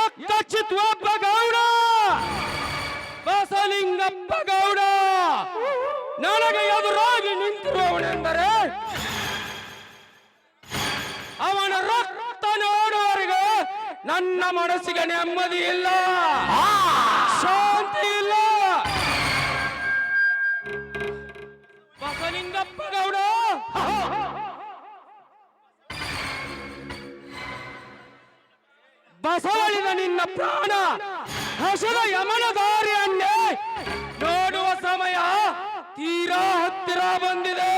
ಎಕ್ಕಚ್ಚಿತ್ವಪ್ಪ ಗೌಡ ಬಸಲಿಂಗಪ್ಪ ಗೌಡ ನನಗೆ ಎದುರಾಗಿ ನಿಂತಿರುವವನೆಂದರೆ ಅವನ ರಕ್ತ ನೋಡುವವರೆಗೆ ನನ್ನ ಮನಸ್ಸಿಗೆ ನೆಮ್ಮದಿ ಇಲ್ಲ, ಶಾಂತಿ ಇಲ್ಲ. ಬಸಲಿಂಗಪ್ಪ ಗೌಡ ಬಸವಳಿದ ನಿನ್ನ ಪ್ರಾಣ ಹಸಿದ ಯಮನ ದಾರಿಯನ್ನೇ ನೋಡುವ ಸಮಯ ತೀರಾ ಹತ್ತಿರ ಬಂದಿದೆ.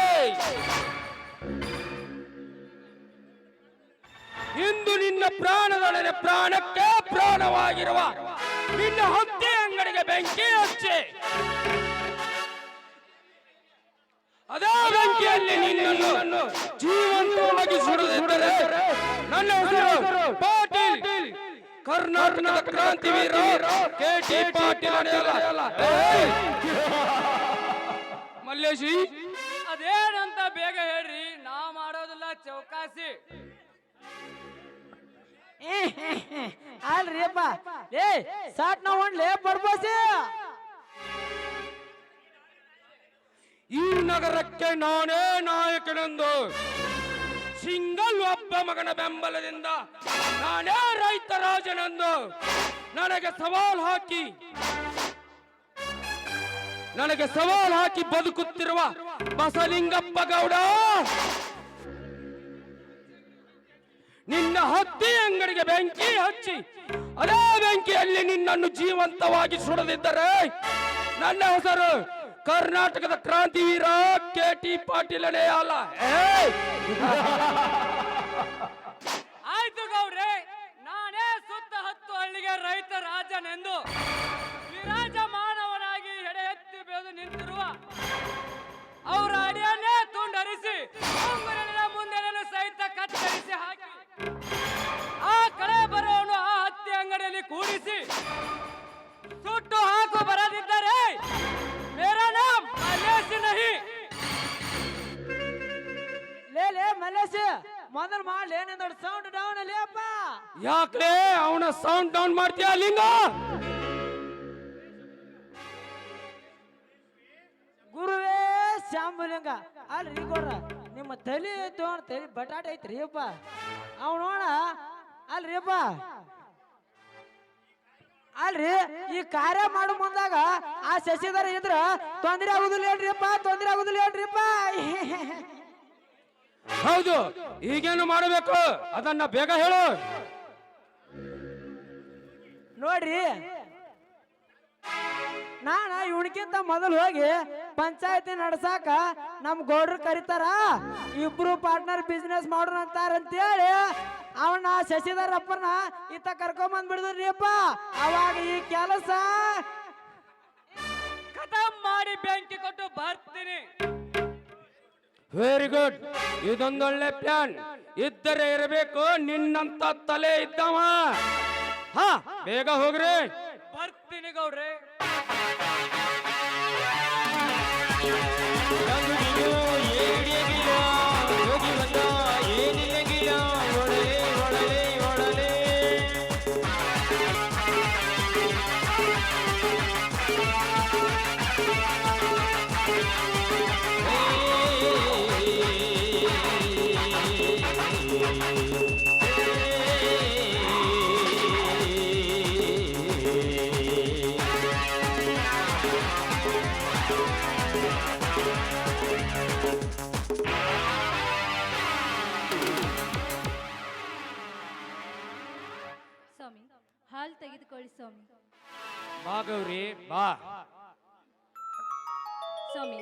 ಇಂದು ನಿನ್ನ ಪ್ರಾಣದೊಡನೆ ಪ್ರಾಣಕ್ಕೆ ಪ್ರಾಣವಾಗಿರುವ ನಿನ್ನ ಹತ್ಯೆ ಅಂಗಡಿಗೆ ಬೆಂಕಿ ಹಚ್ಚಿ ಅದೇ ಬೆಂಕಿಯಲ್ಲಿ ನಿನ್ನನ್ನು ಜೀವಂತವಾಗಿ ಸುರಿದಿದ್ದರೆ ನನ್ನ ಹೆಸರು ಪಾಟೀಲ್, ಕರ್ನಾಟಕದ ಕ್ರಾಂತಿವೀರ KT ಪಾಟೀಲ್ ಅಡೆಯಲ್ಲ. ಮಲ್ಲೇಶಿ ಅದೇನಂತ ಬೇಗ ಹೇಳ್ರಿ, ನಾ ಮಾಡೋದಿಲ್ಲ ಚೌಕಾಸಿ. ಅಲ್ರಿ ಅಪ್ಪ ಏ ಸಾಟ್ ನಾವೊಂಡ್ಲೆ ಬರ್ಬೋಸಿ. ಈ ನಗರಕ್ಕೆ ನಾನೇ ನಾಯಕನೆಂದು ಸಿಂಗಲ್ ಒಬ್ಬ ಮಗನ ಬೆಂಬಲದಿಂದ ನಾನೇ ರೈತ ರಾಜನೆಂದು ನನಗೆ ಸವಾಲ್ ಹಾಕಿ ಬದುಕುತ್ತಿರುವ ಬಸಲಿಂಗಪ್ಪ ಗೌಡ, ನಿನ್ನ ಹತ್ತಿ ಅಂಗಡಿಗೆ ಬೆಂಕಿ ಹಚ್ಚಿ ಅದೇ ಬೆಂಕಿಯಲ್ಲಿ ನಿನ್ನನ್ನು ಜೀವಂತವಾಗಿ ಸುಡದಿದ್ದರೆ ನನ್ನ ಹೆಸರು ಕರ್ನಾಟಕದ ಕ್ರಾಂತಿವೀರ KT ಪಾಟೀಲ್ ಅಲ್ಲ. ಆಯ್ತು ಗೌಡ್ರೆ, ನಾನೇ ಸುತ್ತ 10 ಹಳ್ಳಿಗೆ ರೈತ ರಾಜನೆಂದು ವಿರಾಜಮಾನವನಾಗಿ ಎಡೆ ಎತ್ತಿ ಬೆಳೆದು ನಿಂತಿರುವ ಅವರ ಅಡಿಯನ್ನೇ ತುಂಡರಿಸಿ ಮುಂದೆ ಸಹಿತ ಕತ್ತರಿಸಿ ಹಾಕಿ ಆ ಕಡೆ ಬರೋನು ಆ ಹತ್ತಿ ಅಂಗಡಿಯಲ್ಲಿ ಕೂಡಿಸಿ ಸುಟ್ಟು ಹಾಕು ಬರದಿದ್ದರೆ ಮೇರಾ ನಾಮ್ ಮಲ್ಲೇಶ್ ನಹಿ. ಲೇ ಮಲ್ಲೇಶ್ ಮೊದಲು ಮಾಡ್ಲಿ ಏನಿಂದ ಸೌಂಡ್ ಡೌನ್ ಅಲ್ಲಿ ಅಪ್ಪ. ಯಾಕೆ ಅವನ ಸೌಂಡ್ ಡೌನ್ ಮಾಡ್ತೀಯ ಲಿಂಗ? ಗುರುವೇ ಶಾಂಬುಲಿಂಗ ಅಲ್ರಿ ಕೊಡ್ರ ನಿಮ್ಮ ತಲಿ ತಲಿ ಬಟಾಟೆ ಐತ್ರಿ ಅಪ್ಪ. ಅವ್ ನೋಡ ಅಲ್ರಿ ಅಪ್ಪ, ಅಲ್ರಿ ಈ ಕಾರ್ಯ ಮಾಡು ಮುಂದಾಗ ಆ ಶಶಿಧರ ಇದ್ರ ತೊಂದ್ರೆ ಆಗುದಿಲ್ಲ ಹೇಳ್ರಿ ಅಪ್ಪ, ತೊಂದ್ರೆ ಆಗುದಿಲ್ಲ ಹೇಳ್ರಿ ಅಪ್ಪ. ಹೌದು, ಈಗೇನು ಮಾಡಬೇಕು ಅದನ್ನ ಬೇಗ ಹೇಳು. ನೋಡ್ರಿ, ನಾನ ಇವನಕ್ಕಿಂತ ಮೊದಲು ಹೋಗಿ ಪಂಚಾಯತಿ ನಡ್ಸಾಕ ನಮ್ ಗೌಡ್ರು ಕರಿತಾರ, ಇಬ್ರು ಪಾರ್ಟ್ನರ್ ಬಿಸ್ನೆಸ್ ಮಾಡೋಣ ಅಂತಾರಂತೇಳಿ ಅವನ ಶಶಿಧರಪ್ಪನ ಈತ ಕರ್ಕೊಂಬಂದ್ ಬಿಡಿದ್ರಿ ಅಪ್ಪ. ಅವಾಗ ಈ ಕೆಲಸ ಖತಮ್ ಮಾಡಿ ಬೆಂಕಿ ಕೊಟ್ಟು ಬರ್ತೀನಿ. ವೆರಿ ಗುಡ್, ಇದೊಂದೊಳ್ಳೆ ಪ್ಲಾನ್ ಇದ್ದರೆ ಇರಬೇಕು ನಿನ್ನಂತ ತಲೆ ಇದ್ದವ. ಹಾ, ಬೇಗ ಹೋಗ್ರಿ. ಬರ್ತೀನಿ ಗೌಡ್ರೆ. ಸ್ವಾಮಿ, ಹಾಲು ತೆಗೆದುಕೊಳ್ಳಿ ಸ್ವಾಮಿ. ಬಾ ಗೌರಿ ಬಾ. ಸ್ವಾಮಿ,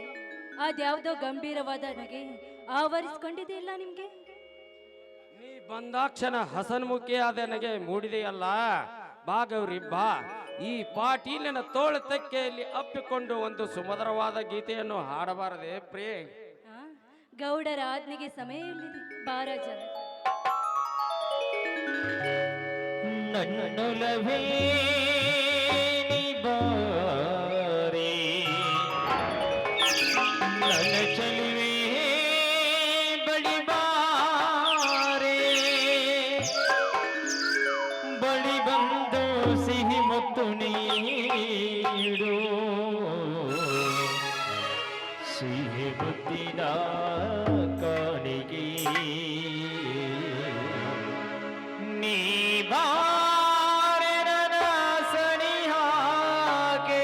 ಅದ್ಯಾವುದೋ ಗಂಭೀರವಾದ ನಗೆ ಆವರಿಸಿಕೊಂಡಿದೆ ಇಲ್ಲ ನಿಮ್ಗೆ? ನೀ ಬಂದಾಕ್ಷಣ ಹಸನ್ಮುಖಿ ಆದ ನನಗೆ ಮೂಡಿದೆಯಲ್ಲ. ಬಾ ಗೌರಿ ಬಾ. ಈ ಪಾಟೀಲಿನ ತೋಳ ತೆಕ್ಕೆಯಲ್ಲಿ ಅಪ್ಪಿಕೊಂಡು ಒಂದು ಸುಮಧುರವಾದ ಗೀತೆಯನ್ನು ಹಾಡಬಾರದೆ ಪ್ರೇ? ಆ, ಗೌಡರ ಆಜ್ಞೆಗೆ ಸಮಯ ಎಲ್ಲಿದೆ? ಬಾರಾಜ. ನನ್ನೊಲವೇ ನೀ ಬಾರೆ, ನನ್ನ ಚೆಲುವೆ ಬಳಿ ಬಾರೆ, ಬಳಿ ಬಂದ ಸಿಹಿ ಮುತ್ತಿನ ಕಾಣಿಗೆ ನೀ ಬಾರೆ ನನ್ನ ಸನಿಹಾಗೆ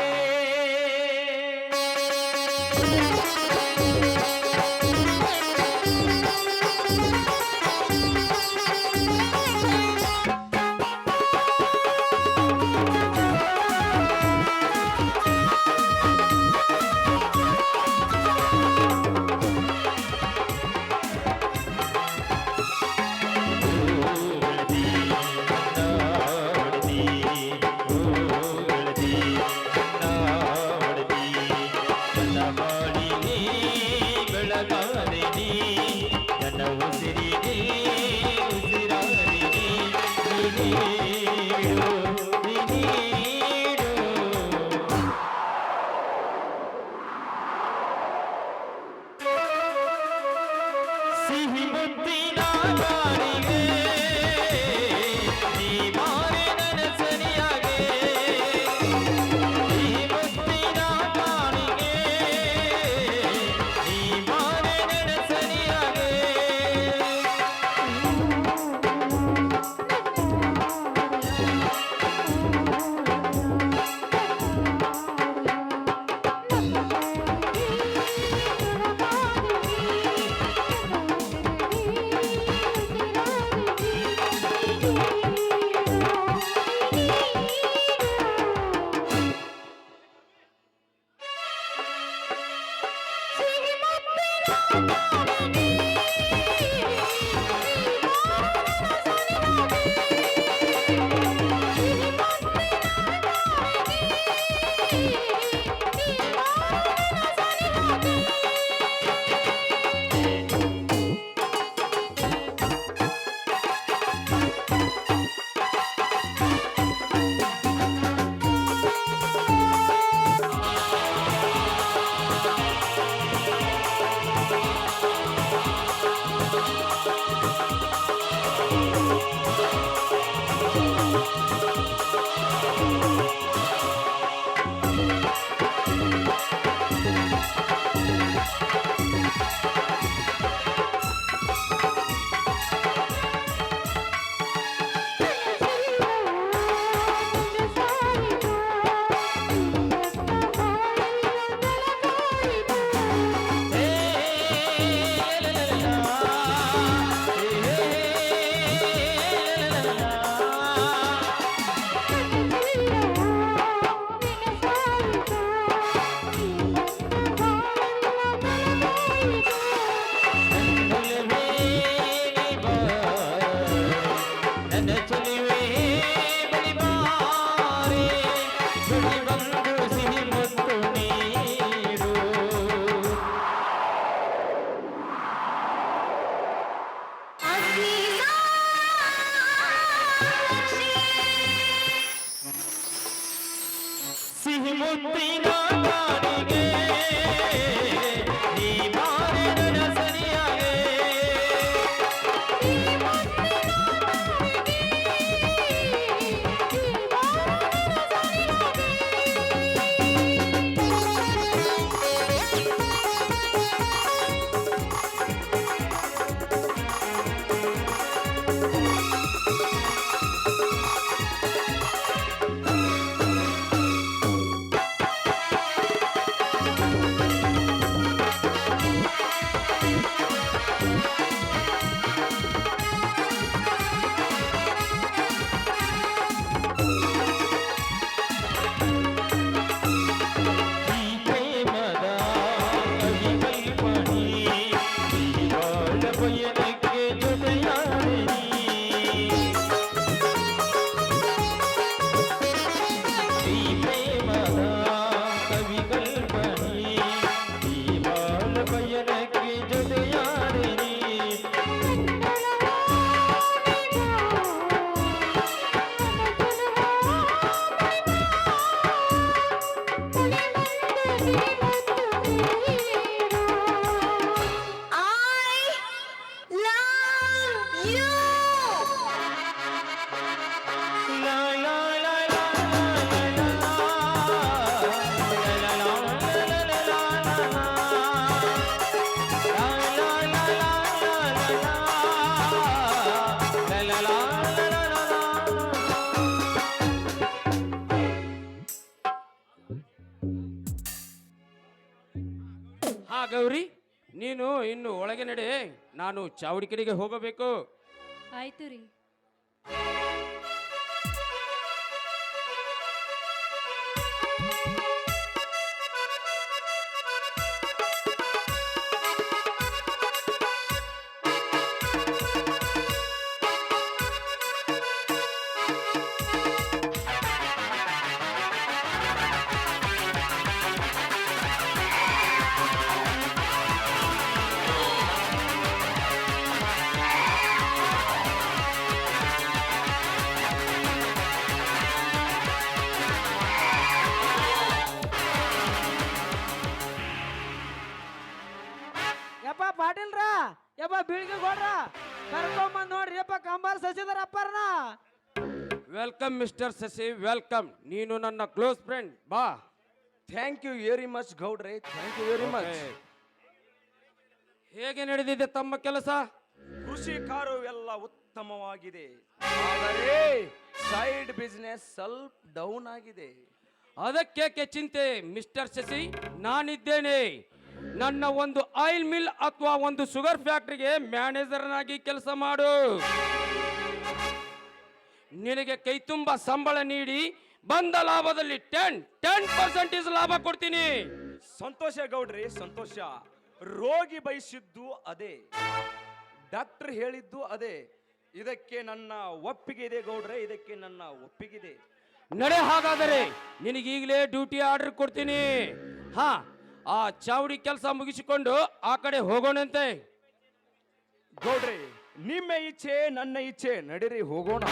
ಸಿಹಿ ಮುತ್ತಿನ ಬಾಳಿಗೆ ನೀ ಬಾರೆ ನನ್ನ ಸನಿಯಾಗೆ ಸಿಹಿ ಮುತ್ತಿನ ಬಾಳಿಗೆ ನೀ ಬಾರೆ ನನ್ನ ಸನಿಯಾಗೆ ಸಿಹಿ ಮುತ್ತಿನ ಬಾಳಿಗೆ ನೀ ಬಾರೆ ನನ್ನ ಸನಿಯಾಗೆ ಹಾ ಗೌರಿ, ನೀನು ಇನ್ನು ಒಳಗೆ ನಡೆ, ನಾನು ಚಾವಡಿ ಕಡೆಗೆ ಹೋಗಬೇಕು. ಆಯ್ತು ರೀ. ಯಪ್ಪ ಪಾಟೀಲ್ರ, ಯಪ್ಪ ಬೀಳ್ಗಿ ಕೊಡ್ರ, ಕರ್ಕೊಂಬಂದ್ ನೋಡ್ರಿ ಯಪ್ಪ ಕಂಬಾರ್ ಸಸಿದಾರ ಅಪ್ಪಾರನ. Welcome mister Shashi, welcome. ನೀನು ನನ್ನ ಕ್ಲೋಸ್ ಫ್ರೆಂಡ್, ಬಾ. ಥ್ಯಾಂಕ್ ಯು ವೆರಿ ಮಚ್ ಗೌಡ್ರೆ, ಥ್ಯಾಂಕ್ ಯು ವೆರಿ ಮಚ್. ಹೇಗೆ ನಡೆದಿದೆ ತಮ್ಮ ಕೆಲಸ? ಕೃಷಿ ಕಾರ್ಯವೆಲ್ಲ ಉತ್ತಮವಾಗಿದೆ, ಆದರೆ ಸೈಡ್ ಬಿಸ್ನೆಸ್ ಸ್ವಲ್ಪ ಡೌನ್ ಆಗಿದೆ. ಅದಕ್ಕೇಕೆ ಚಿಂತೆ ಮಿಸ್ಟರ್ ಶಶಿ, ನಾನಿದ್ದೇನೆ. ನನ್ನ ಒಂದು ಆಯಿಲ್ ಮಿಲ್ ಅಥವಾ ಒಂದು ಶುಗರ್ ಫ್ಯಾಕ್ಟರಿಗೆ ಮ್ಯಾನೇಜರ್ನಾಗಿ ಕೆಲಸ ಮಾಡು. ನಿನಗೆ ಕೈ ತುಂಬ ಸಂಬಳ ನೀಡಿ ಬಂದ ಲಾಭದಲ್ಲಿ 10% ಲಾಭ ಕೊಡ್ತೀನಿ. ಸಂತೋಷ ಗೌಡ್ರಿ, ಸಂತೋಷ. ರೋಗಿ ಬಯಸಿದ್ದು ಅದೇ, ಡಾಕ್ಟರ್ ಹೇಳಿದ್ದು ಅದೇ. ಇದಕ್ಕೆ ನನ್ನ ಒಪ್ಪಿಗೆ ಇದೆ ಗೌಡ್ರೆ, ಇದಕ್ಕೆ ನನ್ನ ಒಪ್ಪಿಗೆ ಇದೆ. ನಡೆ, ಹಾಗಾದರೆ ನಿನಗೀಗಲೇ ಡ್ಯೂಟಿ ಆರ್ಡರ್ ಕೊಡ್ತೀನಿ. ಹಾ, ಆ ಚಾವಡಿ ಕೆಲಸ ಮುಗಿಸಿಕೊಂಡು ಆ ಕಡೆ ಹೋಗೋಣಂತೆ. ಗೌಡ್ರೆ, ನಿಮ್ಮ ಇಚ್ಛೆ ನನ್ನ ಇಚ್ಛೆ, ನಡೀರಿ ಹೋಗೋಣ.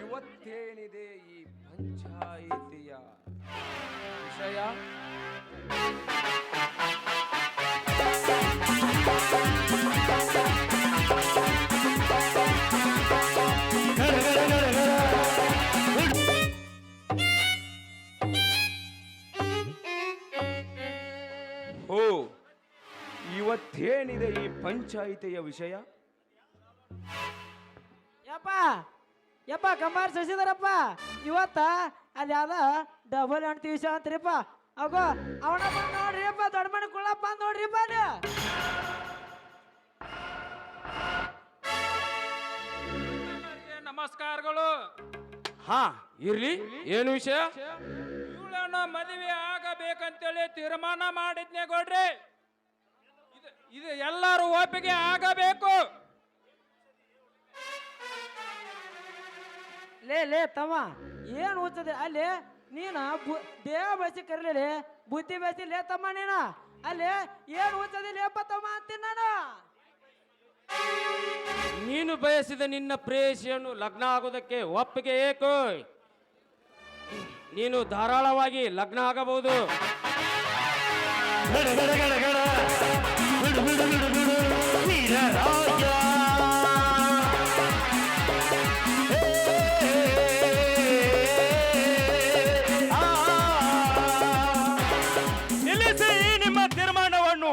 ಇವತ್ತೇನಿದೆ ಈ ಪಂಚಾಯಿತಿಯ ವಿಷಯ? ಓ, ಇವತ್ತೇನಿದೆ ಈ ಪಂಚಾಯಿತಿಯ ವಿಷಯ? ಯಪ್ಪ ಯಪ್ಪ ಕಂಬಾರ್ ಸಸಿದಾರಪ್ಪ, ಇವತ್ತ ಅಲ್ಲಿ ಯಾವ್ದ ಡಬಲ್ ಹೆಣ್ತಿ ವಿಷಯ ಅಂತ್ರಿಪ್ಪ. ಅಗೋ ಅವನ ಬಂದ್ ನೋಡ್ರಿಪ್ಪ, ದೊಡ್ಡ ಮನೆ ಕುಳ್ಳಪ್ಪ ಬಂದ್ ನೋಡ್ರಿಪ್ಪ ಅಲ್ಲಿ. ನಮಸ್ಕಾರಗಳು. ಹಾ, ಇರ್ಲಿ, ಏನು ವಿಷಯ? ಇವಳನ್ನ ಮದುವೆ ಆಗಬೇಕಂತೇಳಿ ತೀರ್ಮಾನ ಮಾಡಿದ್ನೆ ಗೌಡ್ರೆ. ಇದು ಎಲ್ಲರೂ ಒಪ್ಪಿಗೆ ಆಗಬೇಕು. ಲೇ ತಮ್ಮ ಏನು ಹುಚ್ಚದೆ ಅಲ್ಲಿ ನೀನು ದೇಹ ಬಯಸಿ ಕರೀಲಿ ಬುದ್ಧಿ ಬಯಸಿ ಲೇ ತಮ್ಮ ನೀನು ಅಲ್ಲಿ ಏನು ಹುಚ್ಚದಿ ಲೇಪ ತಮ್ಮ ಅಂತೀನಿ ನಾನು. ನೀನು ಬಯಸಿದ ನಿನ್ನ ಪ್ರೇಯಸಿಯನ್ನು ಲಗ್ನ ಆಗೋದಕ್ಕೆ ಒಪ್ಪಿಗೆ ಏಕೋ? ನೀನು ಧಾರಾಳವಾಗಿ ಲಗ್ನ ಆಗಬಹುದು. ಗಡ ಗಡ ಗಡ ಗಡ ಬಿಡು ಬಿಡು ಬಿಡು ಬಿಡು ವೀರರಾಜ. ನಿಲ್ಲಿಸಿ ನಿಮ್ಮ ತೀರ್ಮಾನವನ್ನು.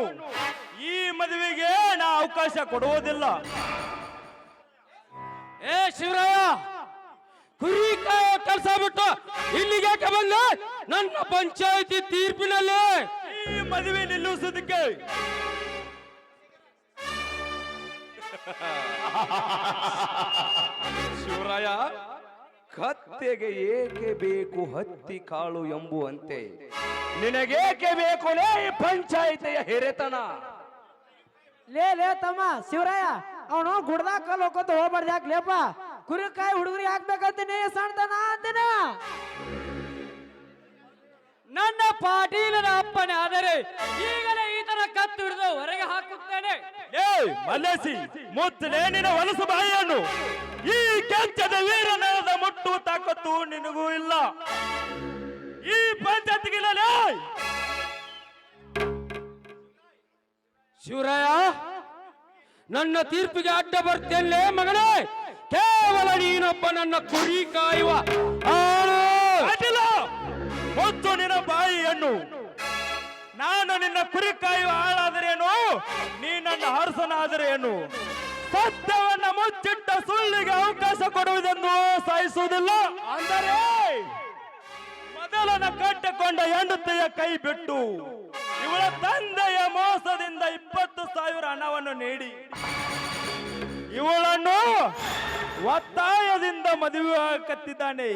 ಈ ಮದುವೆಗೆ ನಾ ಅವಕಾಶ ಕೊಡುವುದಿಲ್ಲ. ಏ ಶಿವರಾಯ, ಕುರಿ ಕಾಯೋ ಕೆಲಸ ಬಿಟ್ಟು ಇಲ್ಲಿಗೆ ಬಂದ ನನ್ನ ಪಂಚಾಯತಿ ತೀರ್ಪಿನಲ್ಲಿ ಈ ಮದುವೆ ನಿಲ್ಲಿಸುವುದಕ್ಕೆ ಶಿವರಾಯ, ಕತ್ತೆಗೆ ಏಕೆ ಬೇಕು ಹತ್ತಿ ಕಾಳು ಎಂಬುವಂತೆ ನಿನಗೇಕೆ ಬೇಕು ಲೇ ಈ ಪಂಚಾಯಿತಿಯ ಹಿರಿತನ? ಲೇ ತಮ್ಮ ಶಿವರಾಯ ಅವನು ಗುಡ್ದಾಗ ಕಲ್ಲು ಹೋಗೋದು ಹೋಗ್ಬಾರ್ದು ಯಾಕೆ ಲೇಪ ಕುರಿಕಾಯಿ ಹುಡುಗರಿಗೆ ಹಾಕ್ಬೇಕಂತೀನಿ ಸಣ್ತನ ಅಂತೀನ. ನನ್ನ ಪಾಟೀಲನ ಅಪ್ಪನೇ ಆದರೆ ಈಗಲೇ ಈತನ ಕತ್ತು ಹಿಡಿದು ಹೊರಗೆ ಹಾಕುತ್ತೇನೆ. ಮಲ್ಲೇಸಿ ಮುತ್ತಲೇ ನಿನ್ನ ಹೊಲಸು ಬಾಯಿಯನ್ನು. ಈ ಕೆಂಚದ ವೀರನರದ ಮುಟ್ಟು ತಾಕತ್ತು ನಿನಗೂ ಇಲ್ಲ. ಈ ಪಂಚಾಯತಿಗಿಲ್ಲ. ಶಿವರಾಯ, ನನ್ನ ತೀರ್ಪಿಗೆ ಅಡ್ಡ ಬರ್ತೇನೆ ಮಗಳೇ. ಕೇವಲ ನೀನೊಬ್ಬ ನನ್ನ ಕುರಿ ಕಾಯುವ ಆಳು. ಅಡ್ಡಿಲ್ಲ, ಮುತ್ತು ನಿನ್ನ ಬಾಯಿಯನ್ನು. ನಾನು ನಿನ್ನ ಕುರಿ ಕಾಯುವ ಆಳಾದರೇನು, ನೀ ನನ್ನ ಅರಸನಾದರೇನು? ಸತ್ಯವನ್ನ ಮುಚ್ಚಿಟ್ಟ ಸುಳ್ಳಿಗೆ ಅವಕಾಶ ಕೊಡುವುದೆಂದು ಸಹಿಸುವುದಿಲ್ಲ. ಅಂದರೆ ಮೊದಲನ ಕಟ್ಟಿಕೊಂಡ ಹೆಂಡತಿಯ ಕೈ ಬಿಟ್ಟು ಇವಳ ತಂದೆಯ ಮೋಸದಿಂದ 20,000 ಹಣವನ್ನು ನೀಡಿ ಇವಳನ್ನು ಒತ್ತಾಯದಿಂದ ಮದುವೆ ಕತ್ತಿದ್ದಾನೆ.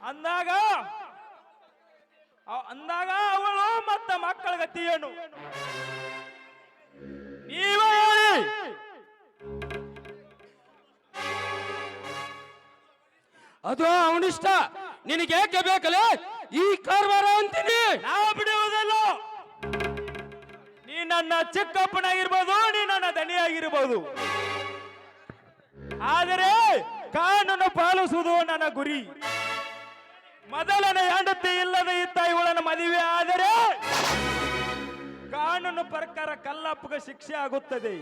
ಅಂದಾಗ ಅವಳು ಮತ್ತ ಮಕ್ಕಳ ಗತಿಯೇನು ನೀವೇ ಹೇಳಿ. ಅದು ಅವನಿಷ್ಟ, ನಿನಗೇಕೆ ಬೇಕಲ್ಲ ಈ ಕಾರ್ಬಾರ ಅಂತೀನಿ. ನಾವು ಬಿಡುವುದಲ್ಲ. ನೀ ನನ್ನ ಚಿಕ್ಕಪ್ಪನಾಗಿರ್ಬೋದು, ನೀ ನನ್ನ ದಣಿಯಾಗಿರ್ಬೋದು, ಆದರೆ ಕಾನೂನು ಪಾಲಿಸುವುದು ನನ್ನ ಗುರಿ. ಮೊದಲನೇ ಹೆಂಡತಿ ಇಲ್ಲದೆ ಇದ್ದ ಇವಳನ್ನ ಮದುವೆ ಆದರೆ ಕಾನೂನು ಪ್ರಕಾರ ಕಲ್ಲಪ್ಪಗೆ ಶಿಕ್ಷೆ ಆಗುತ್ತದೆ.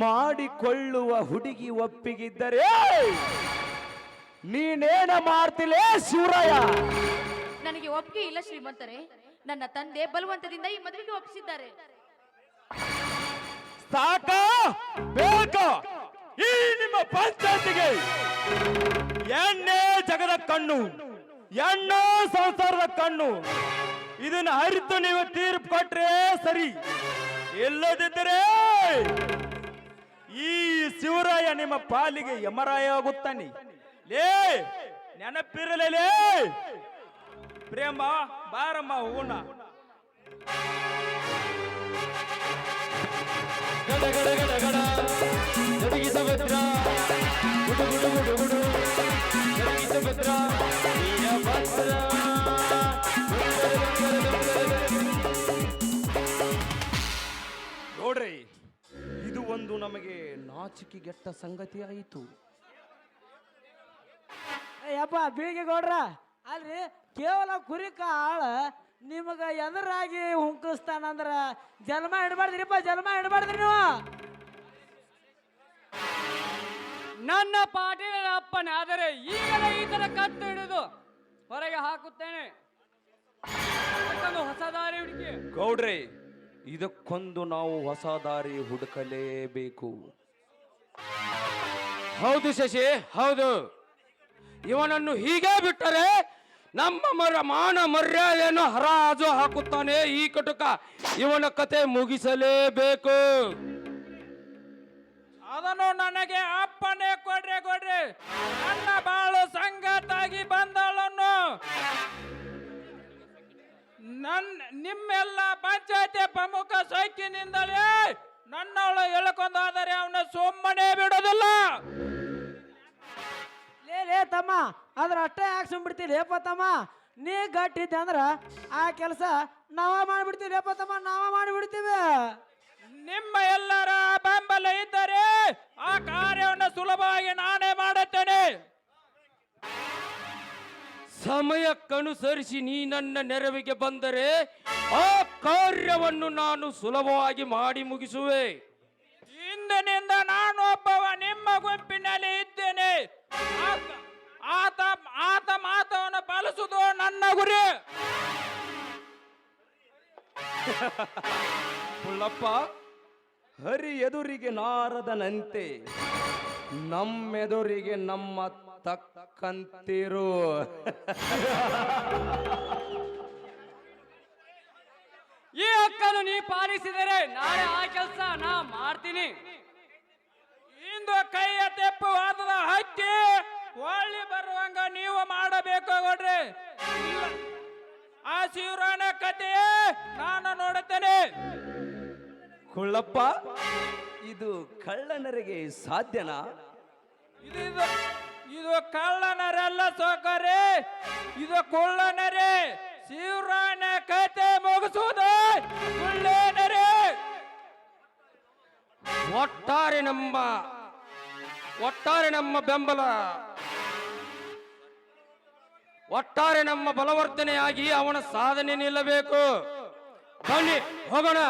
ಮಾಡಿಕೊಳ್ಳುವ ಹುಡುಗಿ ಒಪ್ಪಿಗಿದ್ದರೆ ನೀನೇನ ಮಾಡ್ತಿಲೇ ಶಿವರಾಯ? ನನಗೆ ಒಪ್ಪಿಗೆ ಇಲ್ಲ ಶ್ರೀಮಂತರೇ. ನನ್ನ ತಂದೆ ಬಲವಂತದಿಂದ ಈ ಮದುವೆಗೆ ಒಪ್ಪಿಸಿದ್ದಾರೆ. ಸಾಕ ಬೇಕ ಈ ನಿಮ್ಮ ಪಂಚಾಯತಿಗೆ? ಎಣ್ಣೆ ಜಗದ ಕಣ್ಣು, ಎಣ್ಣೆ ಸಂಸಾರದ ಕಣ್ಣು. ಇದನ್ನ ಅರಿತು ನೀವು ತೀರ್ಪು ಕೊಟ್ರೆ ಸರಿ, ಇಲ್ಲದಿದ್ದರೆ ಈ ಶಿವರಾಯ ನಿಮ್ಮ ಪಾಲಿಗೆ ಯಮರಾಯ ಆಗುತ್ತಾನೆ. ಲೇ ನೆನಪಿರಲೇ ಪ್ರೇಮ, ಬಾರಮ್ಮ ಹೂಣ. ಗಡ ಗಡ ಗಡ ಗಡ ಜರುಗಿದ ಭದ್ರ, ಗುಡು ಗುಡು ಗುಡು ಗುಡು ಜರುಗಿದ ಭದ್ರ, ವೀರಭದ್ರ. ನೋಡ್ರಿ, ಇದು ಒಂದು ನಮಗೆ ನಾಚಿಕೆಗೆಟ್ಟ ಸಂಗತಿ ಆಯಿತು. ಯಪ್ಪ ಬೀಳಿಗೆ ಗೌಡ್ರ ಅಲ್ರಿ ಕೇವಲ ಕುರಿಕ ಆಳ ನಿಮಗ ಎದುರಾಗಿ ಹುಂಕಿಸ್ತಾನಂದ್ರ ಜನ್ಮ ಇಡಬಾರ್ದ್ರಿಪ್ಪ, ಜನ್ಮ ಇಡಬಾರ್ದ್ರಿ ನೀವು. ನನ್ನ ಪಾಟೀಲನ ಅಪ್ಪನೇ ಆದರೆ ಈಗಲೇ ಈತನ ಕತ್ತು ಹಿಡಿದು ಹೊರಗೆ ಹಾಕುತ್ತೇನೆ. ಅದಕ್ಕೊಂದು ಹೊಸ ದಾರಿ ಹುಡುಕಿ. ಗೌಡ್ರೆ, ಇದಕ್ಕೊಂದು ನಾವು ಹೊಸ ದಾರಿ ಹುಡುಕಲೇಬೇಕು. ಹೌದು ಶಶಿ, ಹೌದು. ಇವನನ್ನು ಹೀಗೆ ಬಿಟ್ಟರೆ ನಮ್ಮ ಮಾನ ಮರ್ಯಾದೆಯನ್ನು ಹರಾಜು ಹಾಕುತ್ತಾನೆ ಈ ಕಟುಕ. ಇವನ ಕತೆ ಮುಗಿಸಲೇಬೇಕು. ಅದ ನನ್ನ ಬಾಳು ಸಂಗತಾಗಿ ಬಂದಳನ್ನು ನಿಮ್ಮೆಲ್ಲ ಪಂಚಾಯತಿ ಪ್ರಮುಖ ಸೈಕಿನಿಂದಲೇ ನನ್ನವಳು ಎಳ್ಕೊಂಡಾದರೆ ಅವನ ಸುಮ್ಮನೆ ಬಿಡೋದಿಲ್ಲ. ಲೇ ತಮ್ಮ ಅದ್ರ ಅಷ್ಟೇ ಯಾಕೆ ಸುಮ್ಬಿಡ್ತೀವಿ ಲೇಪ ತಮ್ಮ. ನೀ ಗಟ್ಟಿದ್ದೆ ಅಂದ್ರ ಆ ಕೆಲಸ ನಾವ ಮಾಡ್ಬಿಡ್ತೀವಿ ಲೇಪ ತಮ್ಮ, ನಾವ ಮಾಡಿಬಿಡ್ತೀವಿ. ನಿಮ್ಮ ಎಲ್ಲರ ಬೆಂಬಲ ಇದ್ದರೆ ಆ ಕಾರ್ಯವನ್ನು ಸುಲಭವಾಗಿ ನಾನೇ ಮಾಡುತ್ತೇನೆ. ಸಮಯಕ್ಕನುಸರಿಸಿ ನೀ ನನ್ನ ನೆರವಿಗೆ ಬಂದರೆ ಆ ಕಾರ್ಯವನ್ನು ನಾನು ಸುಲಭವಾಗಿ ಮಾಡಿ ಮುಗಿಸುವೆ. ಇಂದಿನಿಂದ ನಾನು ಒಬ್ಬವ ನಿಮ್ಮ ಗುಂಪಿನಲ್ಲಿ ಇದ್ದೇನೆ. ಆತ ಮಾತವನ್ನು ಪಾಲಿಸುವುದು ನನ್ನ ಗುರಿ. ಪುಳ್ಳಪ್ಪ, ಹರಿ ಎದುರಿಗೆ ನಾರದನಂತೆ ನಮ್ಮೆದುರಿಗೆ ನಮ್ಮ ತಕ್ಕಂತಿರು. ಈ ಹಕ್ಕನ್ನು ನೀ ಪಾಲಿಸಿದರೆ ನಾಳೆ ಆ ಕೆಲಸ ನಾ ಮಾಡ್ತೀನಿ. ಇಂದು ಕೈಯ ತೆಪ್ಪುವಾದದ ಹಕ್ಕಿ ಒಳ್ಳಿ ಬರುವಂಗ ನೀವು ಮಾಡಬೇಕು ಗೌಡ್ರಿ. ಆ ಶಿವರಾನ ಕತೆ ನಾನು ನೋಡುತ್ತೇನೆ. ಕುಳ್ಳಪ್ಪ, ಇದು ಕಳ್ಳನರಿಗೆ ಸಾಧ್ಯನಾ? ಇದು ಕಳ್ಳನರೆಲ್ಲ ಸೋಕರೆ, ಇದು ಕುಳ್ಳನರೇ. ಶಿವರಾನ ಕತೆ ಮುಗಿಸುವುದು ಕುಳ್ಳನರೇ. ಒಟ್ಟಾರೆ ನಮ್ಮ ಬೆಂಬಲ, ಒಟ್ಟಾರೆ ನಮ್ಮ ಬಲವರ್ಧನೆಯಾಗಿ ಅವನ ಸಾಧನೆ ನಿಲ್ಲಬೇಕು. ಬನ್ನಿ ಹೋಗೋಣ.